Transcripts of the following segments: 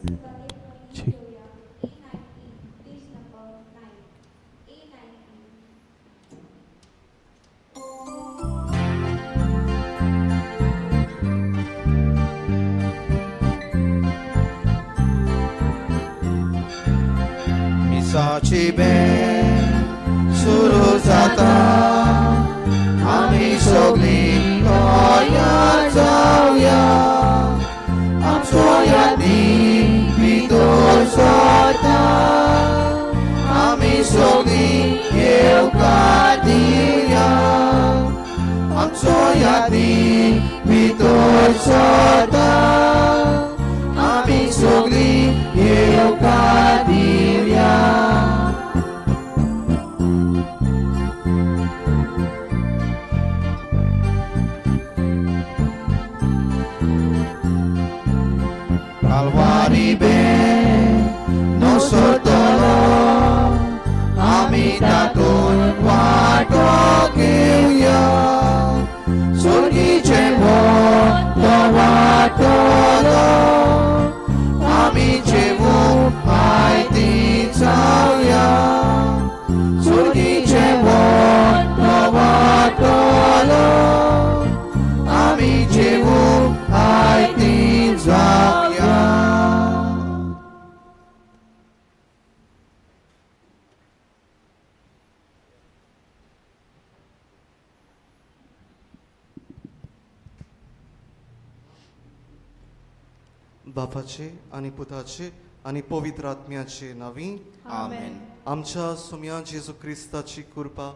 ठीक. मिसाची बेल सुरू जाता आम्ही सगळी तयार जाऊया आमचो यादी भितर सरता आम्ही सगळी येवकार दिवया आमचो यादी भितर सरता आम्ही सगळी येवकार दिवया Calvary ben nosotros आम्ही तातून वाटो घेऊया सोडीचे मोठ वाटलो आम्ही जेवू माहिती जाऊया सोडीचे मोठ वाटलो आम्ही जेवू माहिती जाऊया बापाचे आणि पुताचे आणि पवित्र आत्म्याचे नावी आमेन आमच्या सुम्या जेजू क्रिस्ताची कृपा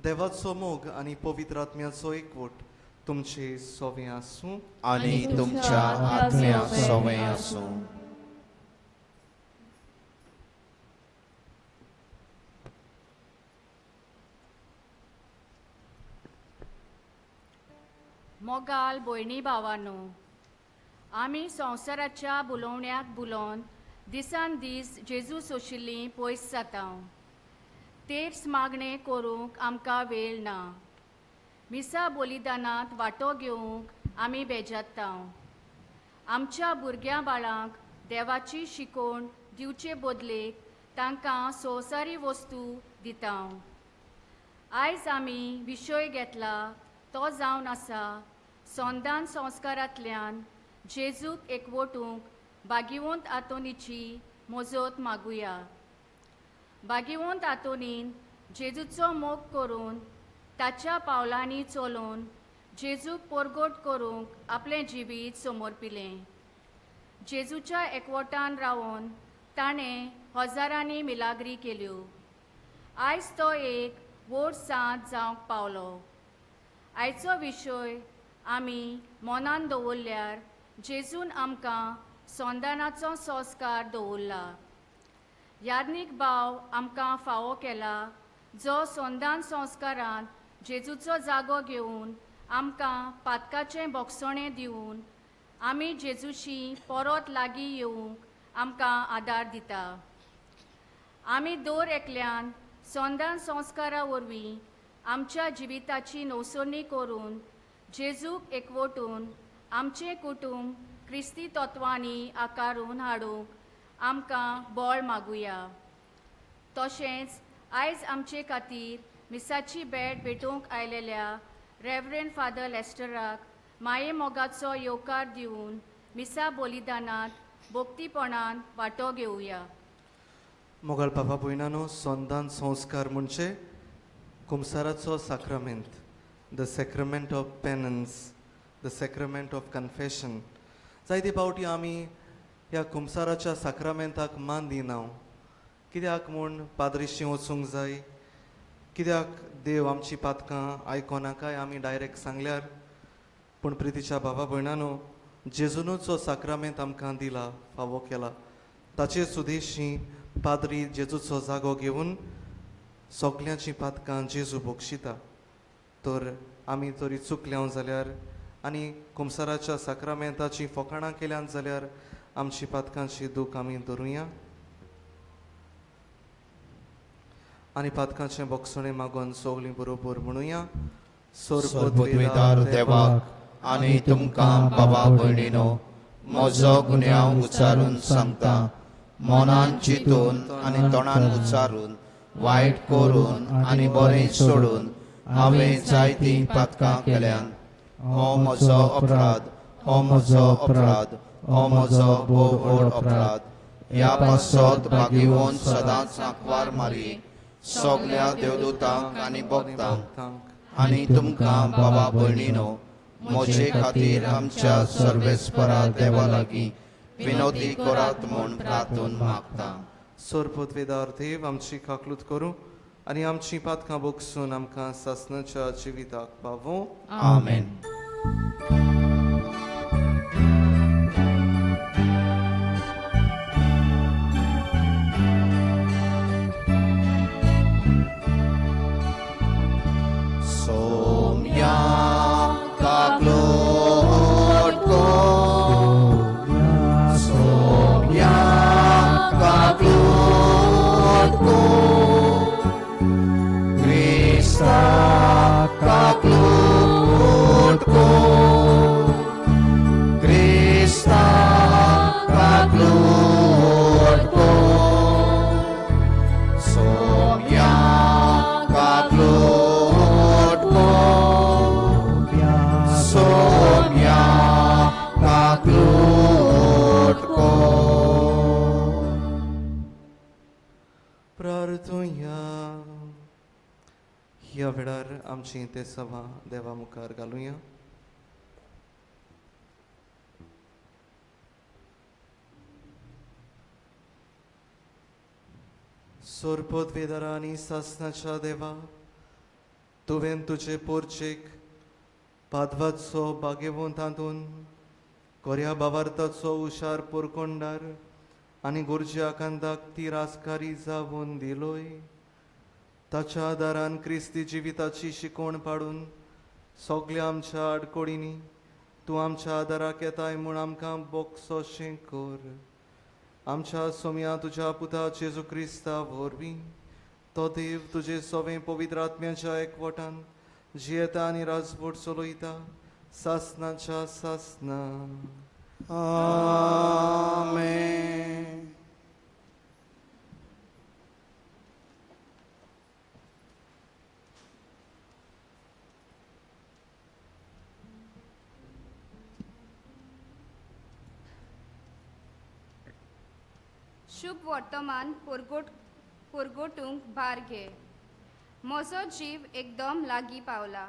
देवाचो मोग आणि पवित्र आत्म्याचो एकवट तुमचे सोवे आसूं आणि तुमच्या आत्म्या सवय असो मोगाल भयणी भावांनो आमी संवसाराच्या बुलोवण्याक बुलोवन दिसान दीस जेजू सोशिल्लीं पयस जाता तेच मागणें करूंक आमकां वेळ ना मिसा बलिदानांत वांटो घेवंक आमी बेजारता आमच्या भुरग्यां बाळांक देवाची शिकवण दिवचे बदलेक तांकां संवसारी वस्तू दिता आयज आमी विशय घेतला तो जावन आसा संदान संस्कारांतल्यान जेजूक एकवटूंक भागिवंत आतोनीची मजत मागुया भागिवंत आतोनीन जेजूचो मोग करून ताच्या पावलांनी चलोवन जेजूक परगट करूंक आपलें जिवीत समर्पिलें जेजूच्या एकवटान रावन ताणें हजारांनी मिलाग्री केल्यो आयज तो एक व्हड सांत जावंक पावलो आयचो विशय आमी मनान दवरल्यार जेजून आमकां संदानाचो संस्कार दवरला याज्ञीक भाव आमकां फावो केला जो संदान संस्कारांत जेजूचो जागो घेवन आमकां पातकाचें बोगसणें दिवन आमी जेजूशी परत लागीं येवंक आमकां आदार दिता आमी दर एकल्यान संदान संस्कारा वरवीं आमच्या जिविताची नवसणी करून जेजूक एकवटून आमचें कुटुंब क्रिस्ती तत्वांनी आकारून हाडूंक आमकां बळ मागुया तशेंच आयज आमचे खातीर मिसाची भेट भेटूंक आयलेल्या रेव्हरंड फादर लेस्टराक माये मोगाचो येवकार दिवन मिसा बलिदानांत भक्तीपणान वांटो घेवया मोगाळ बाबा भयणानो संदान संस्कार म्हणजे कुमसाराचो sacrament the sacrament of penance the sacrament of confession जायते फावटी आमी ह्या कुमसाराच्या साक्रामेंताक मान दिना कित्याक म्हूण पाद्रीशी वचूंक जाय कित्याक देव आमची पातकां आयकोना काय आमी डायरेक्ट सांगल्यार पूण प्रितीच्या बाबा भयणानो जेजूनचो साक्रामेंत आमकां दिला फावो केला ताचे सुदेशी पाद्री जेजूचो जागो घेवन सगल्यांची पातकां जेजू बक्षिता तर आमी तरी चुकल्या जाल्यार आनी कुमसाराच्या साक्रामेंताची फकाणां केल्यान जाल्यार आमची पातकांची दूख आमी धरुया आनी पातकांचें बोगसणें मागोवन सगलीं बरोबर म्हणुया सोर्बोद्वेदार देवाक आनी तुमकां बाबा भयणीनो म्हजो गुन्यांव उच्चारून सांगता मनान चिंतून आनी तोंडान उच्चारून वायट करून आनी बरें सोडून हांवें जायतीं पातकां केल्यान हो म्हजो अपराध हो म्हजो अपराध हो म्हजो भोव व्हड अपराध ह्या पासत भागिवोन सदांच आंकवार मारी सगल्या देवदूतांक आनी भक्तांक आनी तुमकां बाबा भयणीनो म्हजे खातीर आमच्या सर्वेस्परा देवा लागीं विनोदी करात म्हूण प्रार्थून मागता. सोरपोतवेदार देव आमची काकलूत करूं आनी आमची पातकां बोगसून आमकां सासणाच्या जिविताक पावूं. आमेन. सोम्या काकलोट को सोम्या काकलोट को क्रिस्ता काकलोट को क्रिस्ता काकलोट को सोम्या काकलोट को सोम्या काकलोट को. प्रार्थुया. ह्या वेळार आमची ते सभा देवा मुखार घालुया. सोरपोतवेदारा आनी सासणाच्या देवा तुवें तुजे पोरचेक पादवाचो बागेवोन तांतून कोऱ्या बावार्थाचो हुशार पोरकोंडार आनी गुरज्या कांताक ती राजकारी जावून दिलोय. ताच्या आदारान क्रिस्ती जिविताची शिकोवण पाडून सगल्या आमच्या आडकोडींनी तूं आमच्या आदाराक येताय म्हूण आमकां बोगसोशें कर. आमच्या सोम्या तुज्या पुता जेजू क्रिस्ता वरवीं तो देव तुजे सोवें पवित्र आत्म्याच्या एकवटान जियेता आनी राजवट चलयता सासणाच्या सासना. आमेन. शुभ वर्तमान पोरगोटूंक भार घे. म्हजो जीव एकदम लागीं पावला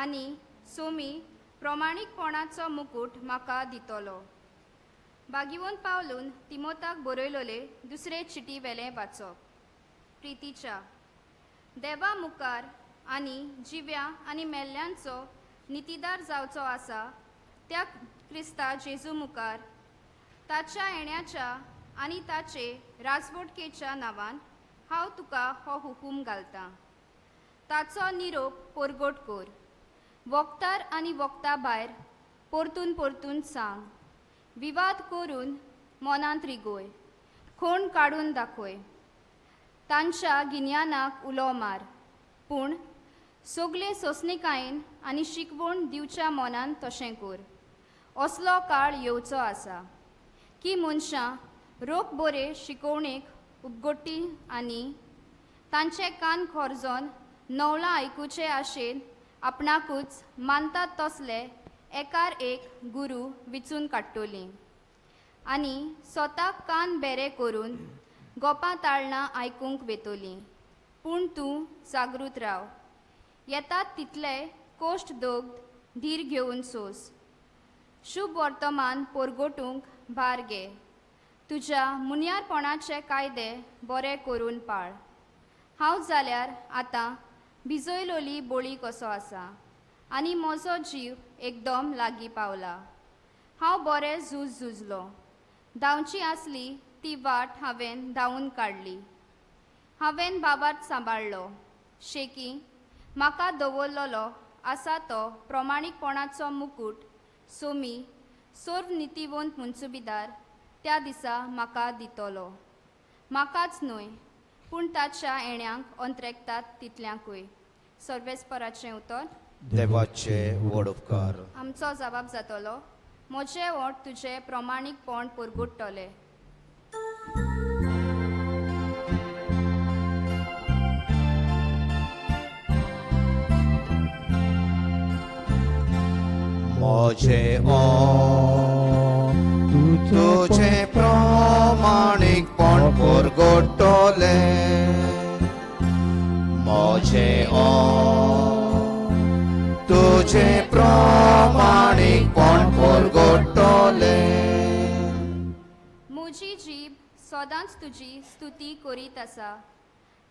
आनी सोमी प्रमाणीकपणाचो मुकूट म्हाका दितलो. बागिवोन पावलून तिमोताक बरयलोले दुसरे चिटी वेलें वाचप. प्रितीच्या देवा मुखार आनी जिव्या आनी मेल्ल्यांचो नितीदार जावचो आसा त्या क्रिस्ता जेजू मुखार ताच्या येण्याच्या आनी ताचे राजवटकेच्या नांवान हांव तुका हो हुकूम घालतां. ताचो निरोप पोरगोट कर. वक्तार आनी वक्ता भायर परतून परतून सांग. विवाद करून मनांत रिगोय. खोण काडून दाखय. तांच्या गिन्यानाक उलो मार. पूण सगले सोंसणीकायेन आनी शिकवण दिवच्या मनान तशें कर. असलो काळ येवचो आसा की मनशां रोख बरे शिकोवणेक उपगोट्टी आनी तांचे कान खोरजोन नवलां आयकुचे आशेन आपणाकूच मानतात तसले एकार एक गुरू विचून काडटलीं आनी स्वताक कान बेरे करून गोपां ताळणां आयकूंक वेतलीं. पूण तूं जागृत राव. येतात तितले कोश्ट दोग धीर घेवन सोस. शुभ वर्तमान पोरगोटूंक भार घे. तुज्या मुनियारपणाचे कायदे बरे करून पाळ. हांव जाल्यार आतां भिजयलोली बोळी कसो आसा आनी म्हजो जीव एकदम लागीं पावला. हांव बरें झुजलो. धांवची आसली ती वाट हांवें धांवन काडली. हांवें बाबार्थ सांबाळ्ळो. शेकी म्हाका दवरलेलो आसा तो प्रमाणीकपणाचो मुकूट सोमी सर्व नितीवंत मुन्सुबीदार त्या दिसा म्हाका दितलो. म्हाकाच न्हय पूण ताच्या येण्यांक अंत्रेकतात तितल्यांकूय. सर्वेस्पराचें उतर. देवाचे वड उपकार. आमचो जबाब जातलो. म्हजे ओठ तुजे प्रमाणीकपण पुरगुट्टले. म्हजे ओठ तुझे प्रामाणिकपण पुरगुट्टले. म्हजे ओठ तुझे प्रामाणिकपण पुरगुट्टले. म्हजी जीब सदांच तुजी स्तुती करीत आसा.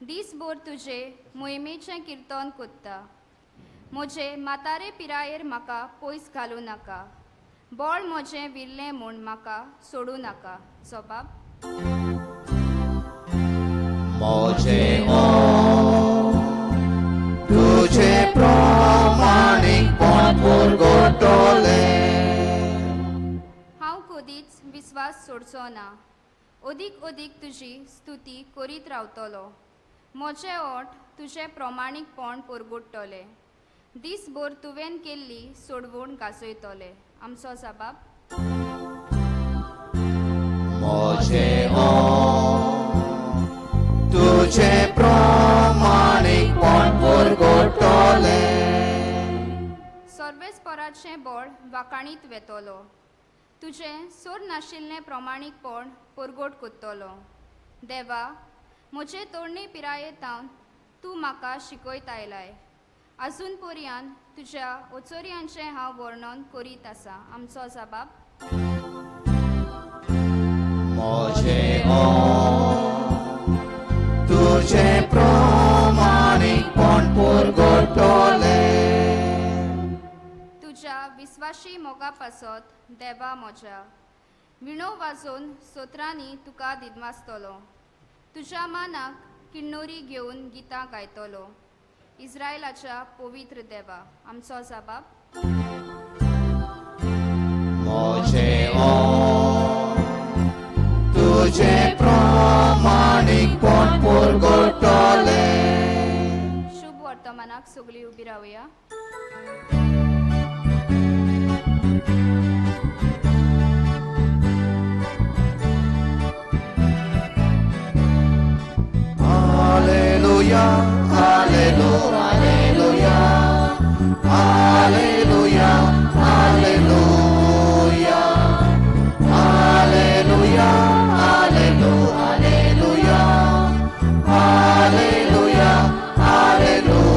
दिसभर तुजे मोहिमेचें किर्तन कोत्ता. म्हजे म्हातारे पिरायेर म्हाका पयस घालूं नाका. बळ म्हजें विरलें म्हूण म्हाका सोडूं नाका. जबाब. म्हजे ओठ तुझे प्रामाणिकपण पुरगुट्टले. हांव कदीच विस्वास सोडचो ना. अदीक तुजी स्तुती करीत रावतलो. म्हजे ओठ तुजें प्रमाणीकपण पुरगुट्टले. दिसभर तुवें केल्ली सोडवूण गाजयतले. आमचो जबाब. म्हजे ओठ तुझे प्रामाणिकपण पुरगुट्टले. सर्वेस्पराचें बळ वाकाणीत वेतलो. तुजें सोड नाशिल्लें प्रमाणीकपण पुरगोट कोत्तलो. देवा, म्हजे तोरणे पिरायेंतावन तूं म्हाका शिकयत आयलाय. आजून पर्यंत तुज्या ओचोऱ्यांचें हांव वर्णन करीत आसा. आमचो जबाब. म्हजे ओठ तुझे प्रामाणिकपण पुरगुट्टले. तुज्या विस्वाशी मोगा पासत देवा म्हज्या. विणो वाजोवन सोत्रांनी तुका दिदमासतलो. तुज्या मानाक किन्नोरी घेवन गितां गायतलो. इस्रायलाच्या पवित्र देवा. आमचो जबाब. म्हजे ओठ तुझे प्रामाणिकपण पुरगुट्टले. शुभ वर्तमानाक सगळीं उबी रावया. Alleluia, alleluia, alleluia, alleluia, alleluia, alleluia, alleluia, alleluia.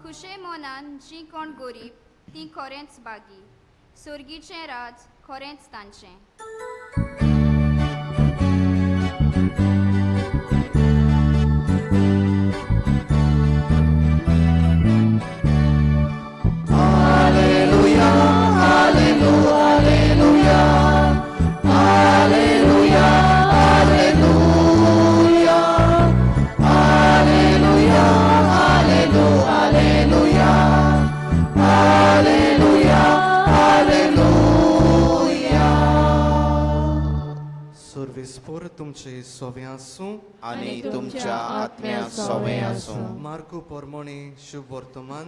खुशे मोनान जी कोण गरीब ती खरेंच बागी. सुर्गीचें राज खरेंच तांचें. Alleluia, alleluia, alleluia, alleluia, alleluia, alleluia, alleluia, alleluia. सर्वेस्पर तुमचे सोवे आसूं आणि तुमच्या आत्म्याक सोवे आसूं. मार्कू पोरमोणी शुभ वर्तमान.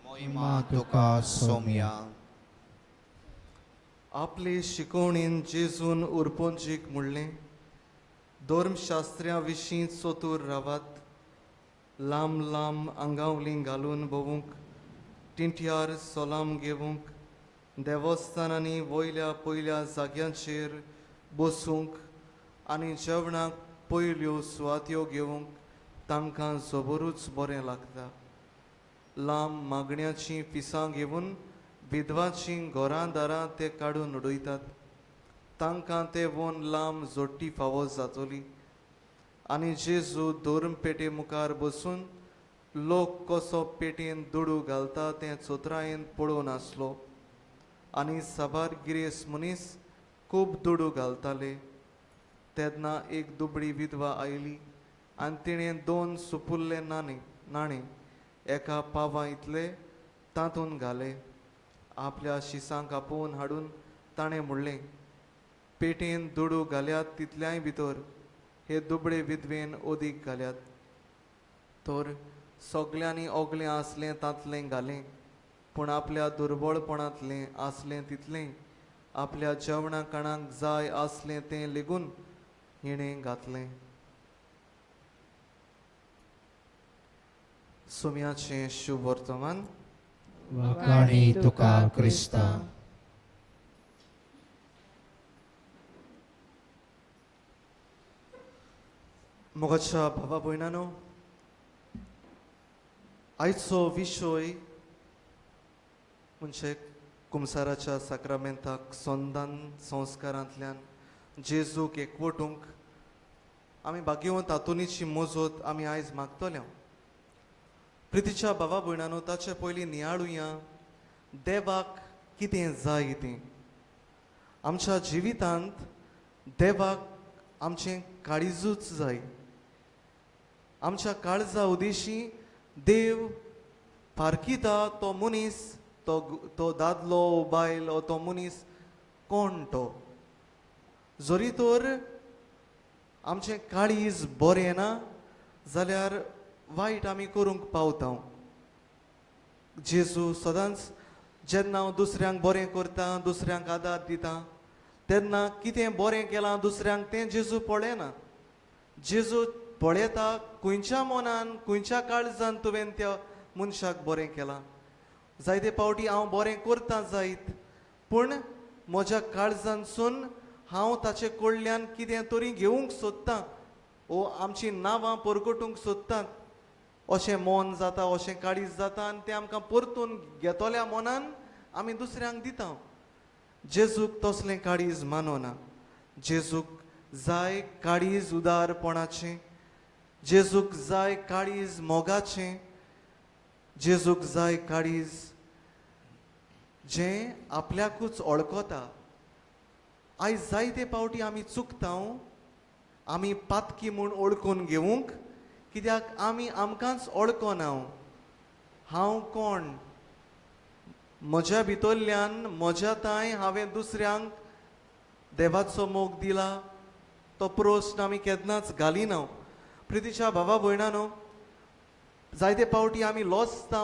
महिमा तुका सोम्या. आपले शिकवणीन जेजून उरपोंजीक म्हणलें, धर्मशास्त्र्या विशीं चतूर रावात. लांब लांब आंगावलीं घालून भोवूंक, टिंट्यार सोलाम घेवूंक, देवस्थानांनी वयल्या पयल्या जाग्यांचेर बसूंक आनी जेवणाक पयल्यो सुवात्यो घेवंक तांकां जबरूच बरें लागता. लांब मागण्याचीं पिसां घेवन विधवाचीं घरां दारां ते काडून उडयतात. तांकां ते वोन लांब जोडटी फावो जातली. आनी जेजू धर्म पेटे मुखार बसून लोक कसो पेटयेन दुडू घालता तें चोत्रायेन पळोवन आसलो. आनी साबार गिरेस मनीस खूब दुडू घालताले. तेन्ना एक दुबळी विधवा आयली आनी तिणें 2 सुपुल्ले नाणे एका पावा इतले तातूंत घाले. आपल्या शिसांक आपोवन हाडून ताणें म्हणलें, पेटेन दुडू घाल्यात तितल्याय भितर हे दुबळे विधवेन ओदीक घाल्यात. तर सगल्यांनी ओगलें आसलें तातलें घालें. पूण आपल्या दुर्बळपणांतलें आसलें तितलें आपल्या जेवणा काणाक जाय आसलें तें लेगून हिणें घातलें. सुम्याचें शुभ वर्तमान. वखाणी तुका क्रिस्ता. मोगाच्या भावा भयणानो, आयचो विशय म्हणजे कुमसाराच्या साक्रामेंताक संदान संस्कारांतल्यान जेजूक एकवटूंक आमी भाग्यवंत तातुंनीची मोजत आमी आयज मागतले. प्रितीच्या भावा भयणानो, ताचे पयलीं नियाळुया देवाक कितें जाय तें. आमच्या जिवितांत देवाक आमचें काळीजूच जाय. आमच्या काळजा उदेशी देव पारखिता तो मनीस, तो दादलो बायल ओ तो मनीस कोण तो. जरी तर आमचें काळीज बरें ना जाल्यार वायट आमी करूंक पावता. जेजू सदांच जेन्ना हांव दुसऱ्यांक बरें करता, दुसऱ्यांक आदार दिता, तेन्ना कितें बरें केलां दुसऱ्यांक तें जेजू पळयना. जेजू पळयता खंयच्या मनान, खंयच्या काळजान तुवें त्या मनशाक बरें केलां. जायते पावटी हांव बरें करतां जायत, पूण म्हज्या काळजानसून हांव ताचे कडल्यान कितें तरी घेवंक सोदतां वो आमची नांवां परगटूंक सोदतात. अशें मन जाता, अशें काळीज जाता आनी तें आमकां परतून घेतल्या मनान आमी दुसऱ्यांक दिता. जेजूक तसलें काळीज मानना. जेजूक जाय काळीज उदारपणाचें. जेजूक जाय काळीज मोगाचें. जेजूक जाय काळीज जें आपल्याकूच वळखता. आयज जायते पावटी आमी चुकता. आमी पातकी म्हूण ओळखून घेवंक, कित्याक आमी आमकांच वळखना. हांव कोण? म्हज्या भितरल्यान म्हज्या तांय हांवें दुसऱ्यांक देवाचो मोग दिला तो प्रस्न आमी केन्नाच घालिना. प्रितीच्या भावा भयणानो, जायते पावटी आमी लॉसता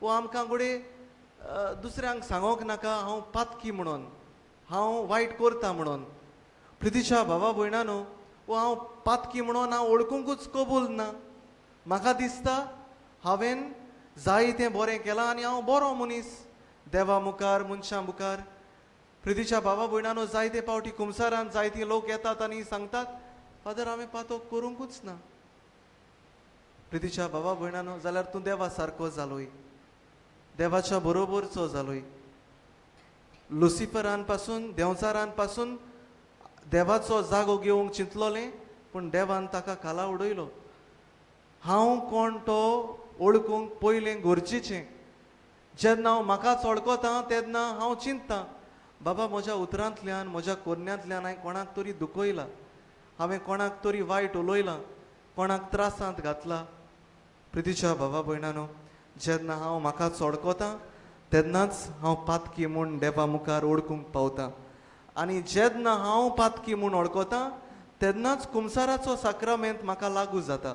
वो आमकां घोडे दुसऱ्यांक सांगोंक नाका हांव पातकी म्हणून, हांव वायट करता म्हणून. प्रितीच्या भावा भयणानो, वो हांव पातकी म्हणून हांव ओळखूंकूच कबूल ना. म्हाका दिसता हांवें जाय तें बरें केलां आनी हांव बरो मनीस देवा मुखार, मनशां मुखार. प्रितीच्या भावा भयणानो, जायते पावटी कुमसारांत जायती लोक येतात आनी सांगतात फादर आमी पातो करूंकूच ना. प्रितीच्या भावा भयणानो, जाल्यार तूं देवा सारको जालोय, देवाच्या बरोबरचो जालोय. लुसिफरान पासून, देंवचारान पासून देवाचो जागो घेवंक चिंतलोलें, पूण देवान ताका खाला उडयलो. हांव कोण तो ओळखूंक पयलें गरजेचें. जेन्ना हांव म्हाकाच वळखता तेन्ना हांव चिंततां बाबा म्हज्या उतरांतल्यान, म्हज्या कोन्यांतल्यान हांवें कोणाक तरी दुखयलां, हांवें कोणाक तरी वायट उलयलां, कोणाक त्रासांत घातला. प्रितीच्या भावा भयणानो, जेन्ना हांव म्हाकाच वळखता तेन्नाच हांव पातकी म्हूण देवा मुखार ओळखूंक पावता. आनी जेन्ना हांव पातकी म्हूण वळखता तेन्नाच कुमसाराचो साक्रामेंत म्हाका लागू जाता.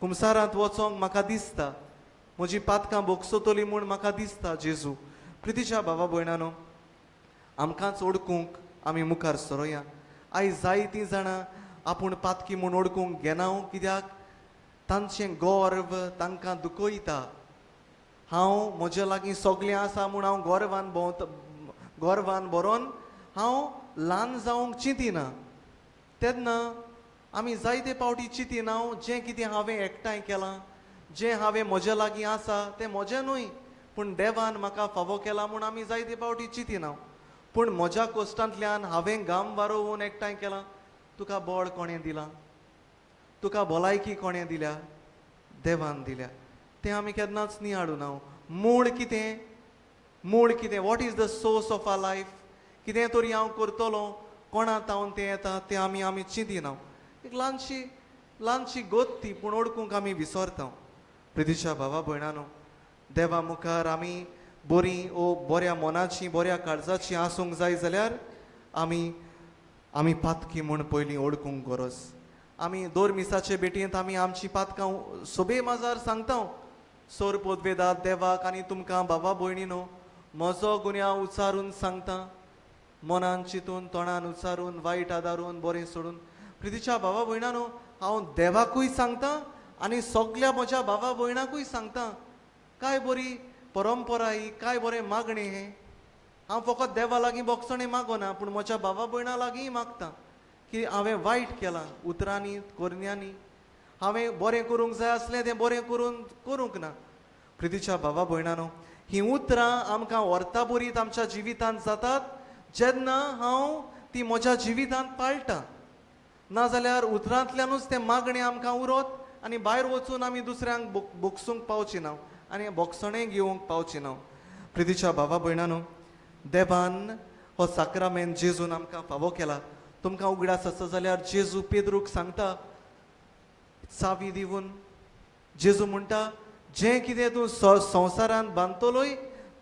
कुमसारांत वचोंक म्हाका दिसता, म्हजी पातकां भोगसतली म्हूण म्हाका दिसता जेजू. प्रितीच्या भावा भयणानो, आमकांच ओळखूंक आमी मुखार सरोया. आयज जायतीं जाणां आपूण पातकी म्हूण ओळखूंक घेना, कित्याक तांचें गर्व तांकां दुखयता. हांव म्हजे लागीं सगळें आसा म्हूण हांव गर्वान भोंवता, गर्वान बरोवन हांव ल्हान जावंक चिंतिना. तेन्ना आमी जायते पावटी चिंतिना जें कितें हांवें एकठांय केलां, जें हांवें म्हजे लागीं आसा तें म्हजें न्हय, पूण देवान म्हाका फावो केला म्हूण आमी जायते पावटी चिंतिना. पूण म्हज्या कोश्टांतल्यान हांवें घाम वारोवन एकठांय केलां. तुका बळ कोणें दिलां? तुका भलायकी कोणें दिल्या? देवान दिल्या. तें आमी केन्नाच नियाळुना. मूळ कितें? मूळ कितें? What is the source of our life? कितें तरी हांव करतलों, कोणांत हांव तें येता तें आमी चिंतिना. एक ल्हानशी गोत ती, पूण ओळखूंक आमी विसरता. प्रितीच्या भावा भयणानो, देवा मुखार आमी बरीं ओ बऱ्या मनाची, बऱ्या काळजाची आसूंक जाय जाल्यार आमी पातकी म्हूण पयलीं ओळखूंक गरज. आमी दर मिसाचे भेटयेंत आमी आमची पातकां सोबे माजार सांगता. सोर पोदवेदात देवाक आनी तुमकां बाबा भयणीनो म्हजो गुन्यांव उचारून सांगता, मनान चिंतून तोंडान उचारून वायट आदारून बरें सोडून. प्रितीच्या बाबा भयणानो, हांव देवाकूय सांगता आनी सगळ्या म्हज्या बाबा भयणाकूय सांगता, काय बरी परंपरा ही, काय बरें मागणें हें. हांव फकत देवा लागीं बोगसणें मागोना, पूण म्हज्या बाबा भयणा लागीं मागता की हांवें वायट केलां उतरांनी कोरन्यांनी. हांवें बरें करूंक जाय आसलें तें बरें करूंक ना. प्रितीच्या बाबा भयणानो, हीं उतरां आमकां व्हरता बरीत आमच्या जिवितांत जातात जेन्ना हांव ती म्हज्या जिवितांत पाळटां. नाजाल्यार उतरांतल्यानूच तें मागणें आमकां उरत आनी भायर वचून आमी दुसऱ्यांक बोगसूंक पावची ना आनी बोगसणें घेवंक पावची ना. प्रितीच्या बाबा भयणानो, देवान हो साक्रामेंत जेजून आमकां फावो केला. तुमकां उगडास आसा जाल्यार जेजू पेद्रूक सांगता चावी दिवन. जेजू म्हणटा, जें कितें तूं संवसारांत बांदतलोय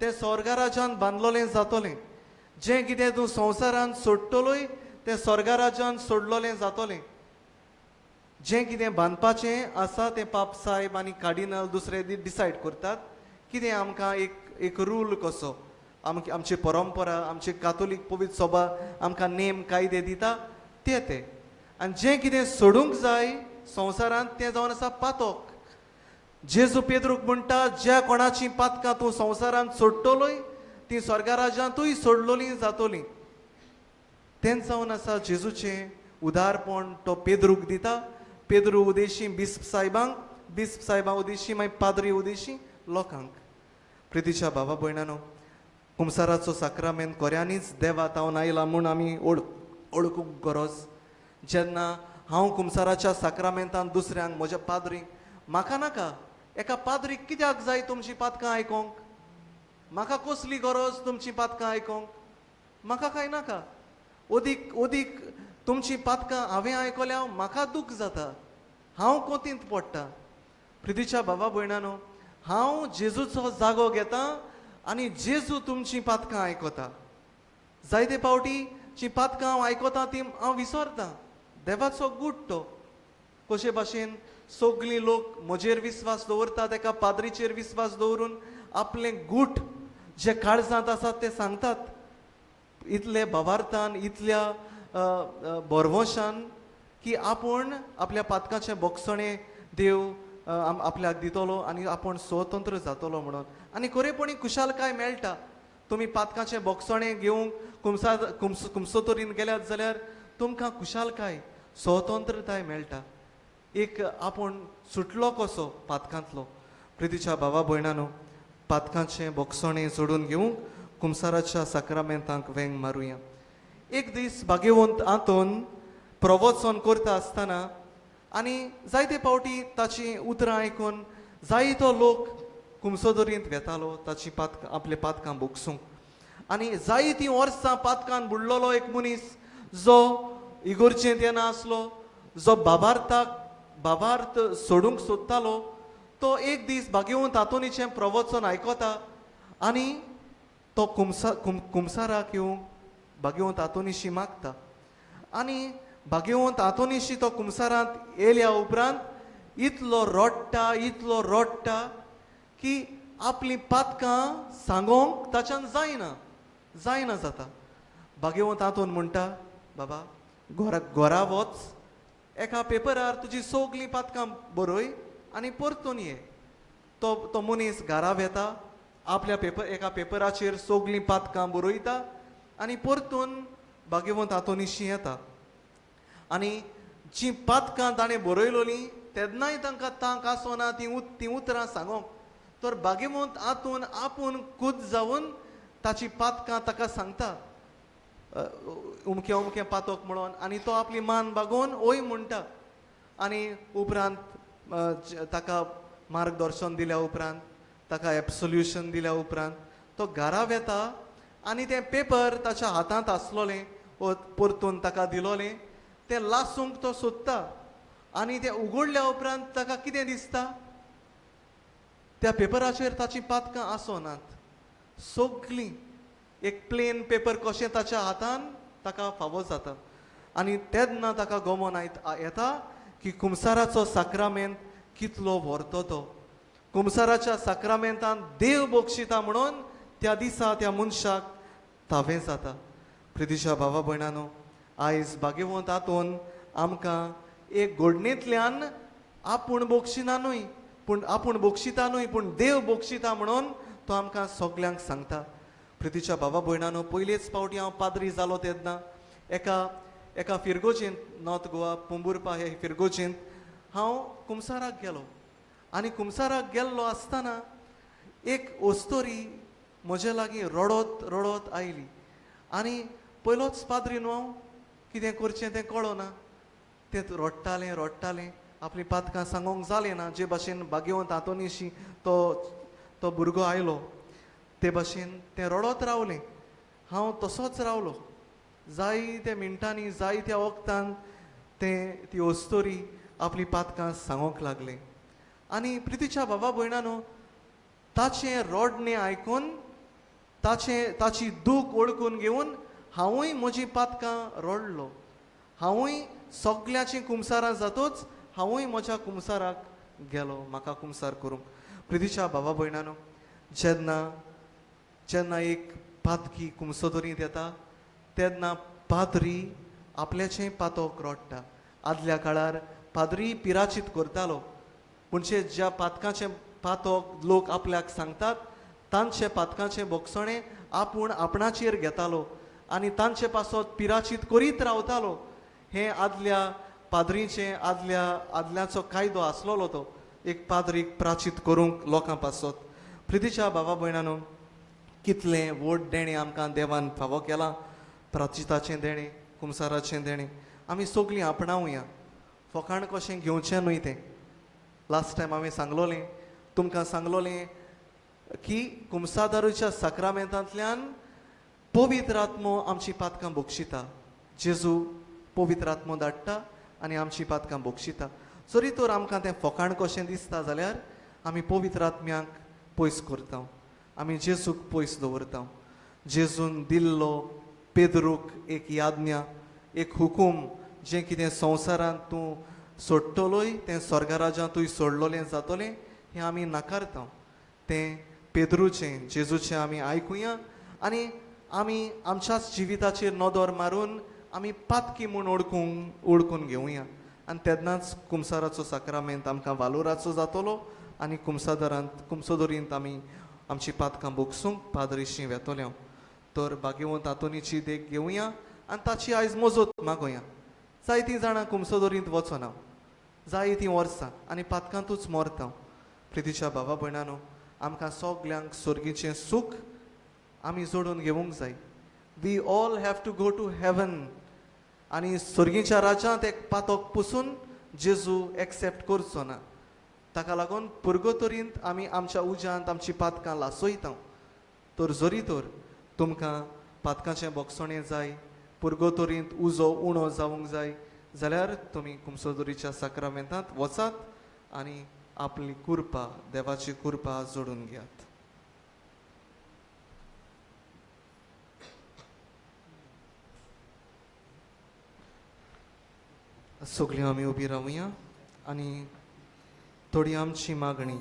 तें स्वर्गा राज्यांत बांदलोलें जातलें. जें कितें तूं संवसारांत सोडटलोय तें स्वर्गा राज्यांत सोडलोलें जातलें. जें कितें बांदपाचें आसा तें पाप साहेब आनी कार्डिनल दुसरे डिसायड करतात. कितें आमकां एक रूल कसो, आमची परंपरा, आमची कातोलीक पवित्र सभा आमकां नेम कायदे दिता ते. आनी जें कितें सोडूंक जाय संवसारांत तें जावन आसा पातक. जेजू पेद्रूक म्हणटा, ज्या कोणाची पातकां तूं संवसारांत सोडटलोय ती स्वर्गा राज्यांतूय सोडलोलीं जातलीं. तेंच जावन आसा जेजूचें उदारपण तो पेद्रूक दिता. पेद्रू उदेशी बिस्प सायबांक, बिस्प सायबा उदेशी मागीर पाद्री उदेशी लोकांक. प्रितीच्या बाबा भयणानो, कुमसाराचो साक्रामेंत कोऱ्यांनीच देवा तावन आयला म्हूण आमी ओळखूंक गरज. जेन्ना हांव कुमसाराच्या साक्रामेंतान दुसऱ्यांक म्हज्या पाद्रीक, म्हाका नाका, एका पाद्रीक कित्याक जाय तुमची पातकां आयकोंक? म्हाका कसली गरज तुमची पातकां आयकोंक? म्हाका कांय नाका. ओदीक तुमची पातकां हांवें आयकल्यार म्हाका दूख जाता, हांव कोंतींत पडटा. प्रितीच्या बाबा भयणानो, हांव जेजूचो जागो घेतां आनी जेजू तुमची पातकां आयकता. जायते फावटी जी पातकां हांव आयकतां ती हांव विसरतां. देवाचो गूट तो. कशे भाशेन सगळीं लोक म्हजेर विस्वास दवरतात, एका पाद्रीचेर विस्वास दवरून आपलें गूट जे काळजांत आसात ते सांगतात. इतले भावार्थान, इतल्या बरवशान की आपूण आपल्या पातकाचें बोगसणें देव आपल्याक दितलो आनी आपूण स्वतंत्र जातलो म्हणून. आनी खरेपणी खुशालकाय मेळटा. तुमी पातकाचें बोगसणें घेवंक कुमसोतोरीन गेल्यात जाल्यार तुमकां खुशालकाय, स्वतंत्रताय मेळटा. एक आपूण सुटलो कसो पातकांतलो. प्रितीच्या बाबा भयणानो, पातकांचें बोगसणें जोडून घेवंक कुमसाराच्या साक्रामेंतांक वेंग मारुया. एक दीस भाग्यवंत हातून प्रवचन करता आसतना आनी जायते फावटी ताची उतरां आयकून जायतो लोक कुमसोदरींत वेतालो ताची आपले पातकां बोगसूंक. आनी जायतीं वर्सां पातकान बुडलोलो एक मनीस जो इगोर्जेंत येना आसलो, जो बाबार्थ सोडूंक सोदतालो, तो एक दीस भाग्यवंत हातोनीचें प्रवचन आयकता आनी तो कुमसाराक येवंक भाग्यवंत हातोनीशी मागता. आनी भाग्यवंत हातोनीशी तो कुमसारांत येयल्या उपरांत इतलो रोडटा की आपलीं पातकां सांगोंक ताच्यान जायना जाता. भाग्यवंत हातून म्हणटा, बाबा घरा वच, एका पेपरार तुजी सगळीं पातकां बरय आनी परतून ये. तो मनीस घरा वेता, आपल्या एका पेपराचेर सगळीं पातकां बरयता आनी परतून भाग्यवंत हातोनीशी येता. आनी जीं पातकां ताणें बरयलोलीं तेन्नाय तांक आसोना तीं उतरां सांगोंक. तर भाग्यवंत हातून आपूण खूद जावन ताची पातकां ताका सांगता, उमकें पातक म्हणून. आनी तो आपली मान बागोवन ओय म्हणटा. आनी उपरांत ताका मार्गदर्शन दिल्या उपरांत, ताका एब्सोल्युशन दिल्या उपरांत तो घरा वेता आनी तें पेपर ताच्या हातांत आसलोलें परतून ताका दिलोलें तें लासूंक तो सोदता. आनी तें उगडल्या उपरांत ताका कितें दिसता, त्या पेपराचेर ताची पातकां आसोनात. सगळीं एक प्लेन पेपर कशें ताच्या हातान ताका फावो जाता. आनी तेन्ना ताका गमन येता की कुमसाराचो साक्रामेंत कितलो व्हरतो तो. कुमसाराच्या साक्रामेंतान देव बक्षिता म्हणून त्या दिसा त्या मनशाक तावें जाता. प्रितीच्या भावा भयणांनो, आयज भाग्यवंत हातून आमकां एक घडणेंतल्यान आपूण बक्षितानूय पूण देव बक्षिता म्हणून तो आमकां सगल्यांक सांगता. प्रितीच्या भावा भयणांनो, पयलेच फावटी हांव पाद्री जालो तेन्ना एका फिरगोचेंत, नॉर्थ गोवा पोंबुरपा हे फिरगोचेंत हांव कुमसाराक गेलो. आनी कुमसाराक गेल्लो आसतना एक ओस्तोरी म्हजे लागीं रडत रडत आयली. आनी पयलोच पाद्री न्हू हांव, कितें करचें तें कळना. तें रडटालें आपली पातकां सांगोंक जालें ना. जे भाशेन भाग्यवंत हातोनीशी तो भुरगो आयलो ते भाशेन तें रडत रावलें. हांव तसोच रावलो. जायत्या मिनटांनी जायत्या वक्तान ती ओस्तोरी आपली पातकां सांगोंक लागलें. आनी प्रितीच्या भावा भयणांनो, ताचें रडणें आयकून ताची दूख ओळखून घेवन हांवूय म्हजी पातकां रडलो. हांवूय सगल्याचीं कुमसारां जातूच हांवूय म्हज्या कुमसाराक गेलो म्हाका कुमसार करूंक. प्रितीच्या भावा भयणांनो, जेन्ना एक पातकी कुमसोदरींत येता तेन्ना पाद्री आपल्याचें पातोक रडटा. आदल्या काळार पाद्री पिराचीत करतालो, म्हणजे ज्या पातकाचें पातोक लोक आपल्याक सांगतात तांचे पातकाचें बोगसणें आपूण आपणाचेर घेतालो आनी तांचे पासत पिराचीत करीत रावतालो. हें आदल्या पाद्रीचें आदल्याचो कायदो आसलोलो तो, एक पाद्रीक प्राचीत करूंक लोकां पासत. प्रितीच्या भावा भयणांनो, कितलें व्हड देणें आमकां देवान फावो केलां. प्राचिताचें देणें, कुमसाराचें देणें आमी सगळीं आपणावया. फकाण कशें घेवचें न्हय तें. लास्ट टायम हांवें सांगलोलें, तुमकां सांगलोलें की कुमसादारूच्या साक्रामेंतांतल्यान पवित्र आत्मो आमची पातकां बक्षिता. जेजू पवित्र आत्मो धाडटा आनी आमची पातकां बक्षिता. जरी तर आमकां तें फकाण कशें दिसता जाल्यार आमी पवित्र आत्म्याक पयस करता, आमी जेजूक पयस दवरता. जेजून दिल्लो पेद्रूक एक याज्ञा, एक हुकूम, जें कितें संवसारांत तूं सोडटलोय तें स्वर्गा राज्यांतूय सोडलोलें जातलें, हें आमी नाकारता. तें पेद्रूचें, जेजूचें आमी आयकुया आनी आमी आमच्याच जिविताचेर नदर मारून आमी पातकी म्हूण ओळखून घेवया. आनी तेन्नाच कुमसाराचो साक्रामेंत आमकां वालोराचो जातलो आनी कुमसोदरींत आमी आमची पातकां बोगसूंक पाद्रीशी वेतोल्या. तर भाग्यवंत हातोनीची देख घेवया आनी ताची आयज मजत मागोया. जायतीं जाणां कुमसोदरींत वचना, जायतीं वर्सां आनी पातकांतूच मरता. प्रितीच्या भावा भयणांनो, आमकां सगल्यांक स्वर्गीचें सूख आमी जोडून घेवंक जाय. We all have to go to heaven. आनी स्वर्गीच्या राज्यांत एक पातोक पसून जेजू एक्सेप्ट करचो ना. ताका लागून पुर्गोतोरींत आमी आमच्या उज्यांत आमची पातकां लासयता. तर जरी तर तुमकां पातकांचें बोगसणें जाय, पुर्गोतोरींत उजो उणो जावंक जाय जाल्यार तुमी कुमसोदरीच्या साक्रामेंतांत वचात आनी आपली कुर्पा, देवाची कुर्पा जोडून घेयात. सगळीं आमी उबी रावया आनी थोडी आमची मागणी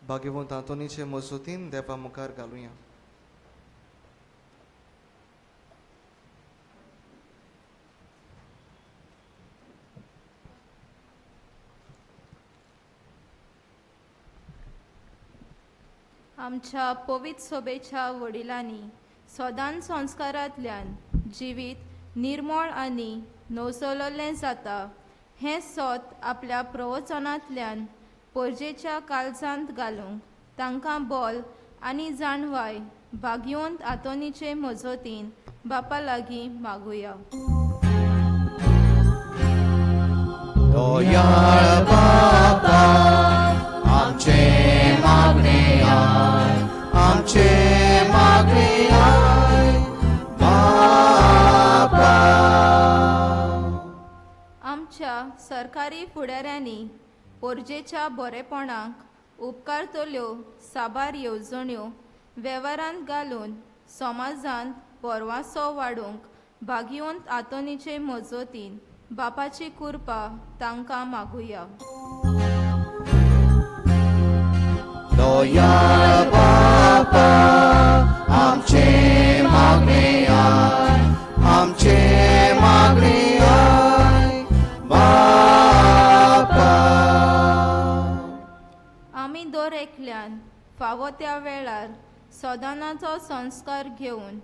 भाग्यवंत हातोनीचे मजतीन देवा मुखार घालुया. आमच्या पवित्र सभेच्या वडिलांनी सदांच संस्कारांतल्यान जिवीत निर्मळ आनी नवसललें जाता हें सोत आपल्या प्रवचनांतल्यान परजेच्या काळजांत घालूंक तांकां बोल आनी जाणवाय भाग्यवंत आतोनीचे मजतीन बापा लागीं मागुया. दयाळ बापा, आमचे मागणे आय, आमचे मागणे आय बापा. आमच्या सरकारी फुडाऱ्यांनी पोरजेच्या बरेपणाक उपकारतल्यो साबार येवजण्यो वेव्हारांत घालून समाजांत परवांसो वाडूंक भाग्यवंत आतोनीचे मजतीन बापाची कृपा तांकां मागुया. लोयल बापा आमचे मागणे आय, आमचे मागणे आय बापा. आमी दर एकल्यान फावो त्या वेळार सदानाचो संस्कार घेवन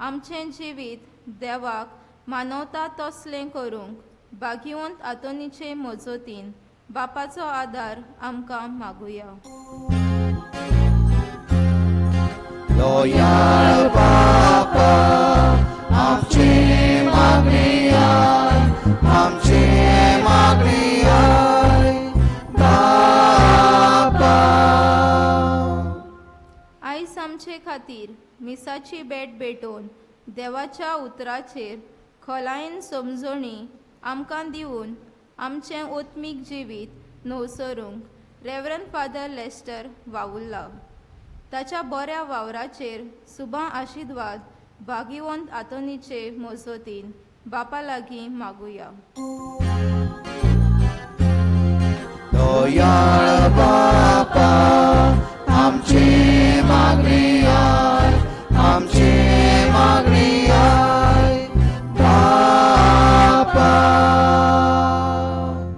आमचें जिवीत देवाक मानवता तसलें करूंक भाग्यवंत आतोनीचे मजतीन बापाचो आदार आमकां मागुया. लोयल बापा आमचे मागणे आय, आमचे मागणे आय बापा. आयज आमचे खातीर मिसाची भेट भेटोवन देवाच्या उतराचेर खोलायेन समजणी आमकां दिवन आमचें ओत्मीक जिवीत न्हवसरूंक रेव्हरंड फादर लेस्टर वावुरला. ताच्या बऱ्या वावराचेर सुभां आशिर्वाद भाग्यवंत आतोनीचे मजतीन बापा लागीं मागुया. लोयल बापा आमचे मागणे आय, आमचे मागणे आय बापा.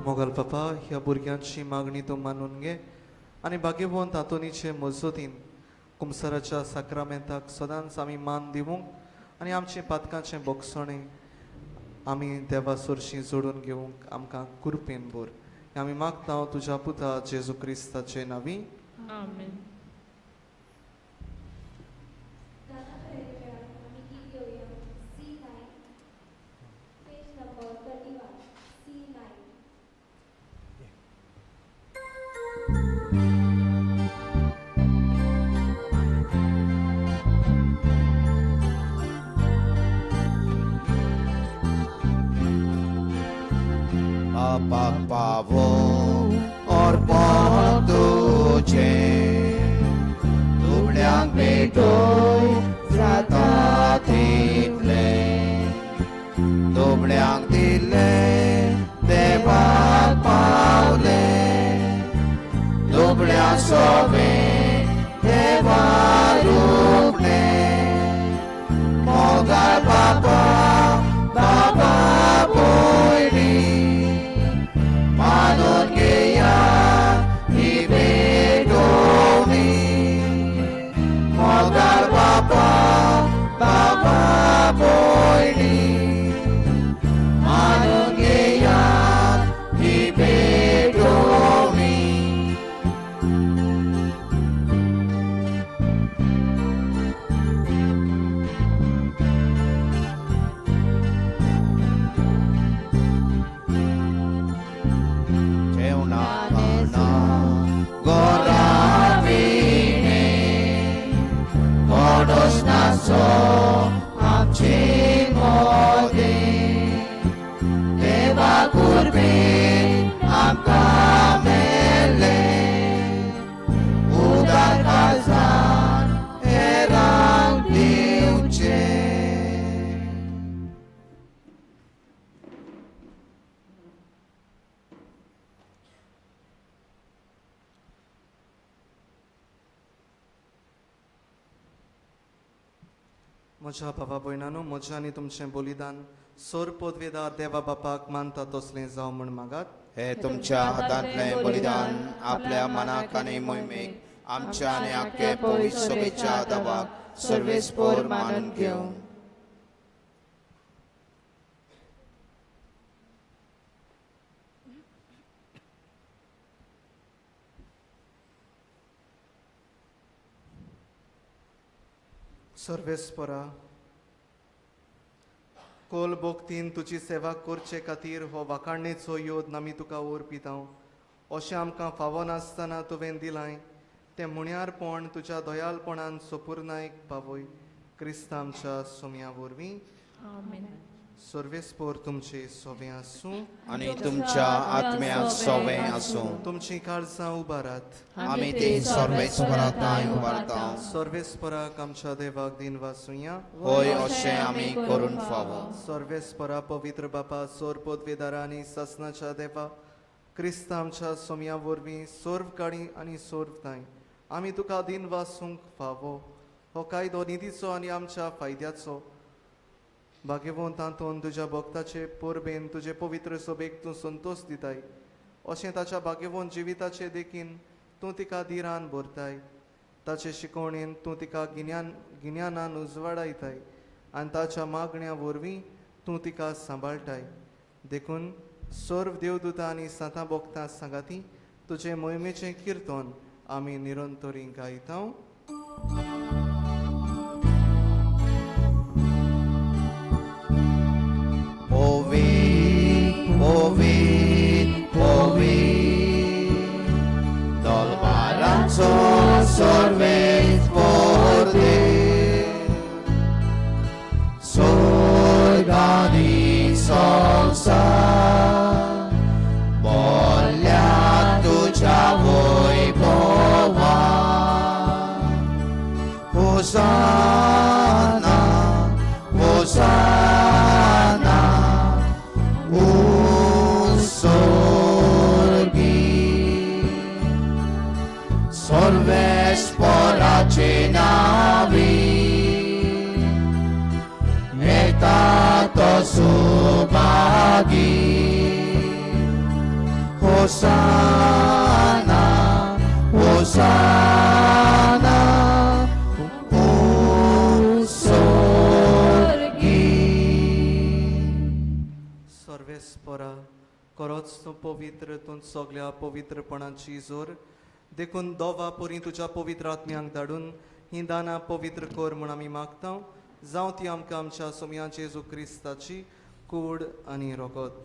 मोगल बापा, ह्या भुरग्यांची मागणी तूं मानून घे आनी भाग्यवंत आतोनीचे मजतीन कुमसाराच्या साक्रामेंताक सदांच आमी मान दिवंक आनी आमचे पातकांचे बोगसणे आमी देवा सुरशी जोडून घेवंक आमकां कुरपेन बोर. हें आमी मागता तुज्या पुता जेजू क्रिस्ताचे नांवी. आमेन. Bapak Pavo Orpon tuje Dubliang betoy Zata title Dubliang tile Debat paule Dubliang sobe Debat ruple Mogal Papa Baba Boyri Manon Gea Ibedoni Mogal Papa Baba Boyni Manon Gea Ibedoni. Kodos naso amci mode Deva kurbi am kamele Udar kazan erang diuce. म्हज्या बाबा भयणानो, म्हजें आनी तुमचें बलिदान सोर पदवेदार देवा बापाक मानता तसलें जावं म्हण मागात. हे तुमच्या हातांतलें बलिदान आपल्या मनाक आनी मोहिमेक आमच्या आनी आख्खे पवित्र सभेच्या दाबाक सर्वेस्पोर मानून घेवं. सर्वेस्परा कोल भोगतीन तुजी सेवा करचे खातीर हो वाखाणणेचो योद आमी तुका ओरपिता. अशें आमकां फावो नासतना तुवें दिलाय तें मुण्यारपण तुज्या दयाळपणान सोपुर्नायक पावय. क्रिस्त आमच्या सोम्या वरवीं. आमेन. सर्वेस्पोर तुमचे सोवें आसूं आनी तुमच्या आत्म्याक सोवें आसूं. तुमची काळजां उबारात. आमी ती सर्वेस्पराताय उबारता. सर्वेस्पराक आमच्या देवाक दिन वासुया. होय अशें आमी करून फावो. सर्वेस्परा पवित्र बापा सोर पदवेदारा आनी ससनाच्या देवा क्रिस्त आमच्या सोम्या वरवीं सोर्व काडी आनी सोर्व ताय आमी तुका दिन वासूंक फावो हो कायदो निधीचो आनी आमच्या फायद्याचो. भाग्यवंत तातून तुज्या भक्ताचे पोरबेन तुजे पवित्र सोबेक तूं संतोष दिताय. अशें ताच्या भाग्यवंत जिविताचे देखीन तूं तिका दिरान भरताय. ताचे शिकवणेन तूं तिका गिन्यानान उजवाडायताय आनी ताच्या मागण्या वरवीं तूं तिका सांबाळटाय. देखून सर्व देवदूतां आनी सातां भक्तां सांगाती तुजे मोहिमेचें किर्तन आमी निरंतरी गायता. Dolbaranzo sorvez borde Sorgani sonsa Bolia tuja voi bova Hosanna Hosanna Solves poracenavi Metato subagi Hosanna Hosanna सर्वेस्परा खरोच तूं पवित्र तूं सगळ्या पवित्रपणाची जोर देखून दोवा पोरी तुज्या पवित्र आत्म्यांक धाडून ही दानां पवित्र कर म्हूण आमी मागता. जावं ती आमकां आमच्या सोमया जेजू क्रिस्ताची कूड आनी रोगत.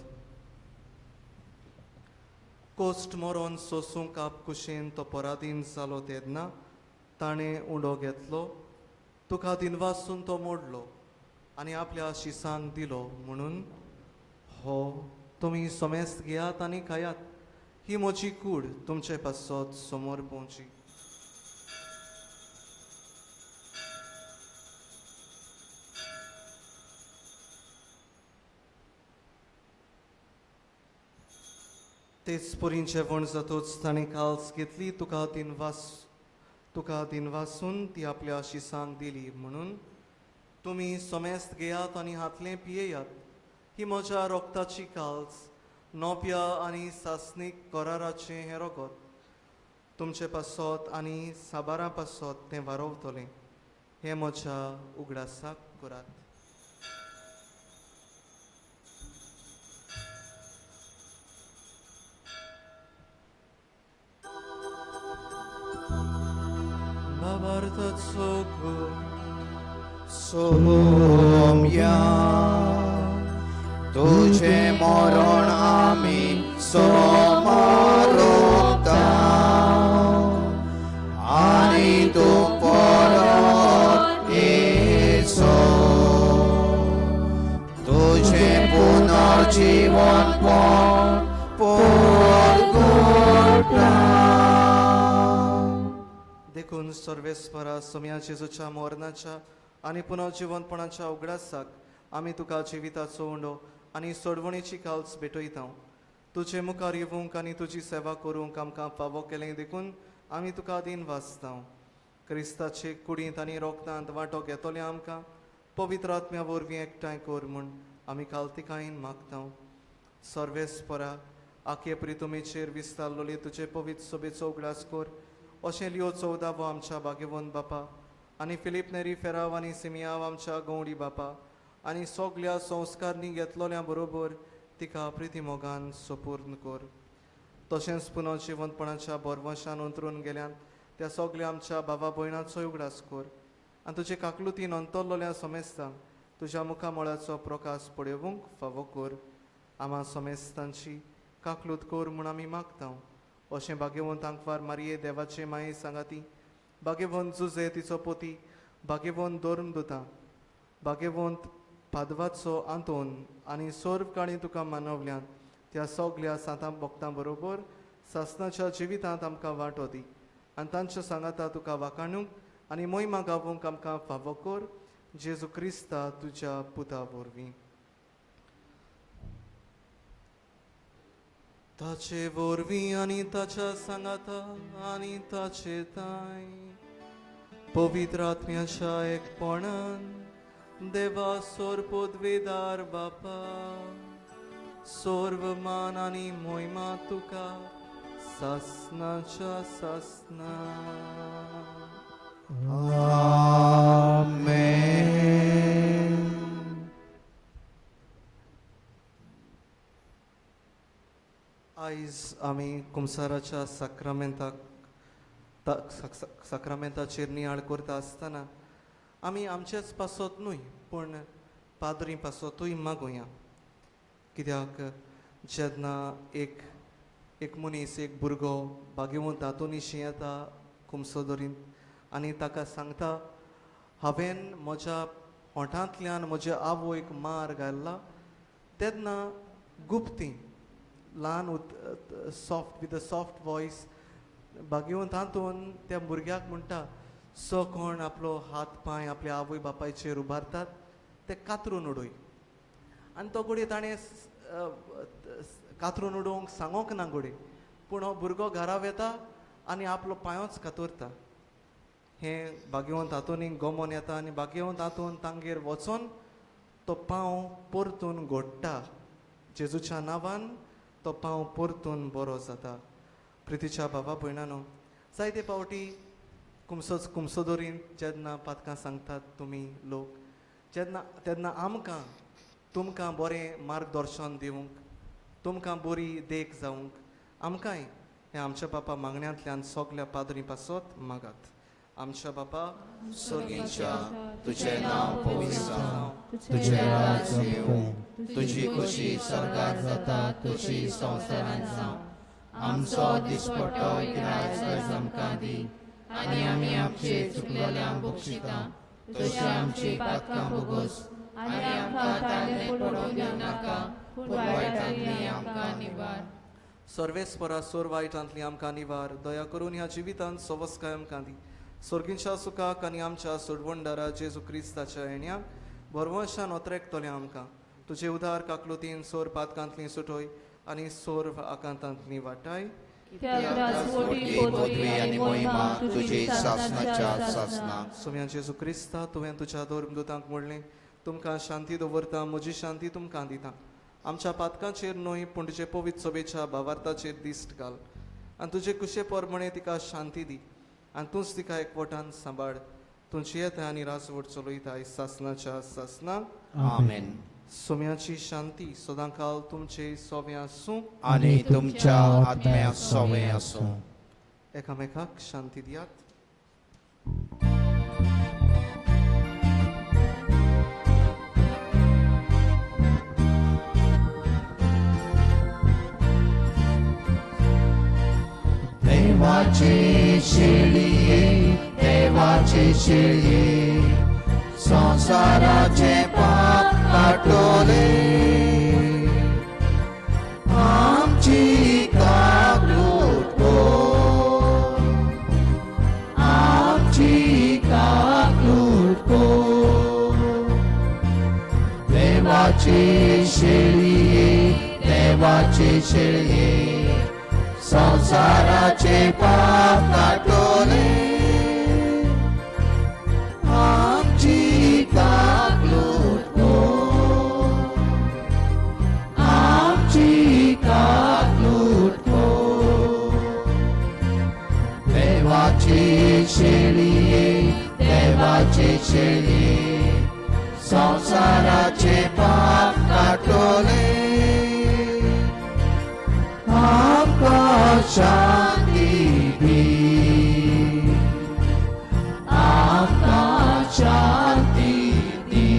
कोस्ट मोरोन सोसूंक आप कुशेन तो पराधीन जालो तेन्ना ताणें उंडो घेतलो. तुका दिनवासून तो मोडलो आनी आपल्या शिसांक दिलो म्हणून हो तुमी सोमेस्त घेयात आनी खायात. ही म्हजी कूड तुमचे पासत समोर पोवची. तेच पोरीन जेवण जातूच ताणें काल्स घेतली. तुका दिनवासून ती आपल्या शिसांक दिली म्हणून तुमी सोमेस्त घेयात आनी हातलें पियेयात. ही म्हज्या रोगताची काल्स नोप्या आनी सासणीक कराराचें हें रोगत तुमचे पासत आनी साबारां पासत तें वारोवतलें. हें म्हज्या उगडासाक करात. Babartaco सोम्या तुझे मरण आमी समरोता आणि तू परत येसो तुझे पुनर्जीवन देखून सर्वेस्परा सोम्या जेजूच्या मरणाच्या आनी पुनर्जिवनपणाच्या उगडासाक आमी तुका जिविताचो उंडो आनी सोडवणेची काल्स भेटयता. तुजे मुखार येवंक आनी तुजी सेवा करूंक आमकां फावो केलें देखून आमी तुका दिन वाचता. क्रिस्ताचे कुडींत आनी रोगतांत वांटो घेतले आमकां पवित्र आत्म्या वरवीं एकठांय कर म्हूण आमी काल्तिकायेन मागता. सर्वेस्परा आखे प्रितुमेचेर विस्तारलोली तुजे पवित्र सोबेचो उगडास कर. अशें लियो 14वो आमच्या भाग्यवंत बापा आनी फिलीप नेरी फेराव आनी सिमियाव आमच्या गवडी बापा आनी सगल्या संस्कारनी घेतलोल्या बरोबर तिका प्रितीमोगान सोपूर्ण कर. तशेंच पुनर्जिवंतपणाच्या बोरवशान अंतरून गेल्यान त्या सगल्या आमच्या भावा भयणाचोय उगडास कर आनी तुजे काकलुतीन अंतरलोल्या समेस्तांक तुज्या मुखामळाचो प्रकाश पळोवंक फावो कर. आम्हा समेस्तांची काकलूत कर म्हूण आमी मागता. अशें भाग्यवंत आंकवार मारये देवाचे माये सांगाती, भाग्यवंत जुजे तिचो पोती, भाग्यवंत दोर्मदूतां, भाग्यवंत पादवाचो आंतोन आनी सर्व काळी तुका मानवल्यान त्या सगल्या सातां भक्तां बरोबर सासणाच्या जिवितांत आमकां वांटो दी आनी तांच्या सांगाता तुका वाखाणूंक आनी मोहिमा गावूंक आमकां फावो कर. जेजू क्रिस्ता तुज्या पुता वरवीं. ताचे वरवीं आनी ताच्या सांगाता आनी ताचे ताय पवित्र आत्म्याच्या एकपणान देवा सोर पदवेदार बापा सर्व मान आनी मोहिमा तुका सासनाच्या सासना. आमेन. आयज आमी कुमसाराच्या साक्रामेंताचेर नियाळ करता आसतना आमी आमचेच पासत न्हय पूण पाद्री पासतूय मागुया. कित्याक जेन्ना एक मनीस एक भुरगो बागेवून तातूंतशी येता कुमसोदरीन आनी ताका सांगता हांवें म्हज्या होंठांतल्यान म्हज्या आवयक मार घाल्ला, तेन्ना गुप्ती ल्हान soft with a soft voice बागेवून तातून त्या भुरग्याक म्हणटा सो कोण आपलो हात पांय आपल्या आवय बापायचेर उबारतात ते कातरून उडोय. आनी तो घोडी ताणें कातरून उडोवंक सांगोंक ना घोडी, पूण हो भुरगो घरा येता आनी आपलो पांयोच कातरता. हें बागेवंत हातून गमोन येता आनी बागेवंत हातून तांगेर वचोन तो पांव परतून घोडटा. जेजूच्या नांवान तो पांव परतून बरो जाता. प्रितीच्या बाबा भयणांनो, जायते फावटी कुमसोदोरीन जेन्ना पातकां सांगतात तुमी लोक, तेन्ना आमकां तुमकां बरें मार्गदर्शन दिवंक, तुमकां बरी देख जावंक आमकांय हे आमच्या बापा मागण्यांतल्यान सगल्या पाद्री पासत मागात. आमच्या बापा सर्गीच्या तुझें नांव पवित्र जावं, तुझें राज्य येवं, तुजी खुशी स्वर्गांत जाता तशी संवसारांत जावं. आमचो दिसपट्टो गिरायज आयज आमकां दी आनी आमी आमचे चुकलेल्यांक बक्षिता तशी आमची पातकां बोगोस आनी आमकां ताल्ले पडोवंक दिवं नाका पूण वायटांतली आमकां निवार. सर्वेस्परा सोर वायटांतली आमकां निवार. दया करून ह्या जिवितांत सवस्काय आमकां दी. सर्गीच्या सुखाक आनी आमच्या सोडवणदारा जेजू क्रिस्ताच्या येण्याक बरवशान ओतरेकतले आमकां. तुजे उदार काकलुतीन सोर पातकांतली सुटोय आनी सोर आकांतांतली वाटाय. पदवी आनी महिमा तुजी सासनाच्या सासना. सोम्या जेजू क्रिस्ता तुवें तुज्या धर्मदूतांक म्हणलें तुमकां शांती दवरता, म्हजी शांती तुमकां दिता. आमच्या पातकांचेर न्हय पूण तुजे पवित्र सभेच्या भावार्थाचेर दिश्ट घाल आनी तुजे कुशे परमणे तिका शांती दी आनी तूंच तिका एकवटान सांबाळ. तुमची येता आनी राजवट चलयता सासनाच्या सासना. आमेन. सोम्याची शांती सदांकाल तुमचे सोवे आसूं आनी तुमच्या आत्म्याक सोवे आसूं. एकामेकाक शांती दियात. देवाचे शेळये, देवाचे शेळये, संसाराचे पाप काटोले. आमची काकूट कोर, आमची काकूट कोर. देवाचे शेळये, देवाचे शेळये, संसाराचे पाप काटोले. आमची काकूट कोर, आमची काकूट कोर. देवाचे शेळये, देवाचे शेळये, संसाराचे पाप काटोले. आमकां शांती दी, आमकां शांती दी.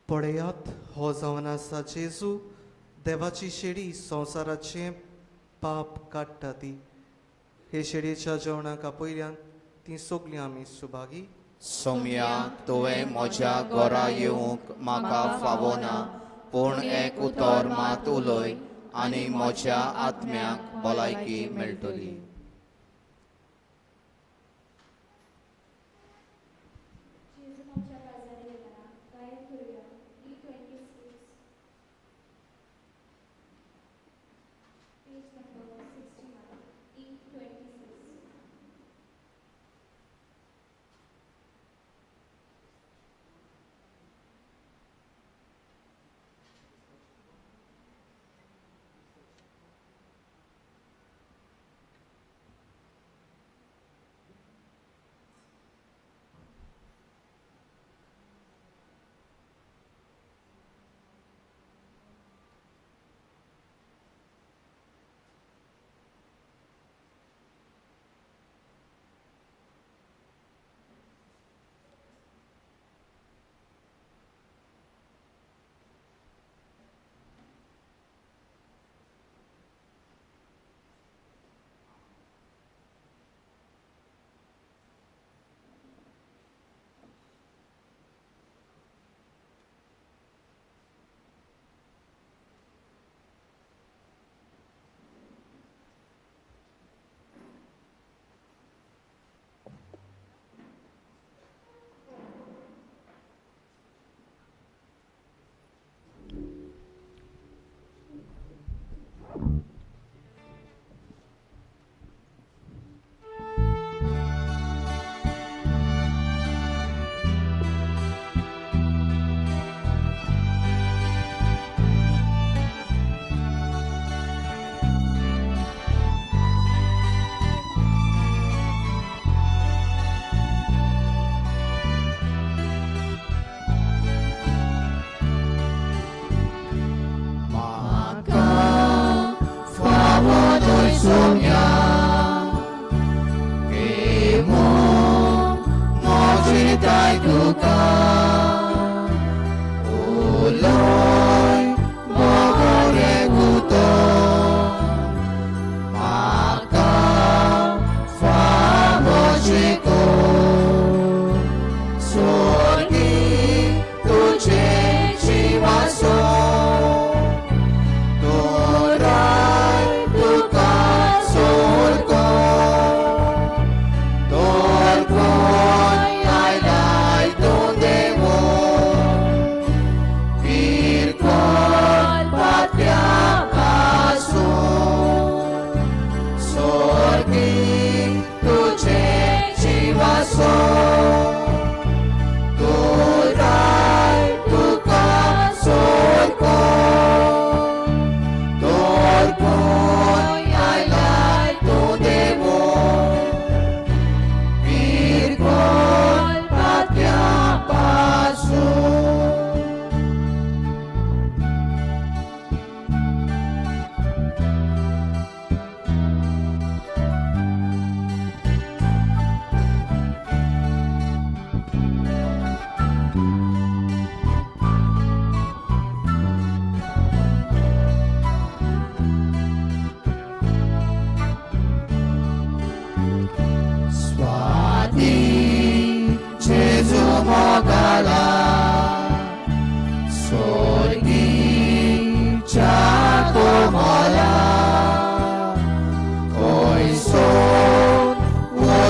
पळयात हो जावन आसा जेजू, देवाची शेळी संवसाराचे पाप काडटा ती. हे शेळयेच्या जेवणाक आपयल्यान ती सगलीं आमी सुभागी. सौम्या, तुवें म्हज्या घरा येवंक म्हाका फावना, पूण एक उतर मात उलय आनी म्हज्या आत्म्याक भलायकी मेळटली. जेजू आमच्या काळजांनी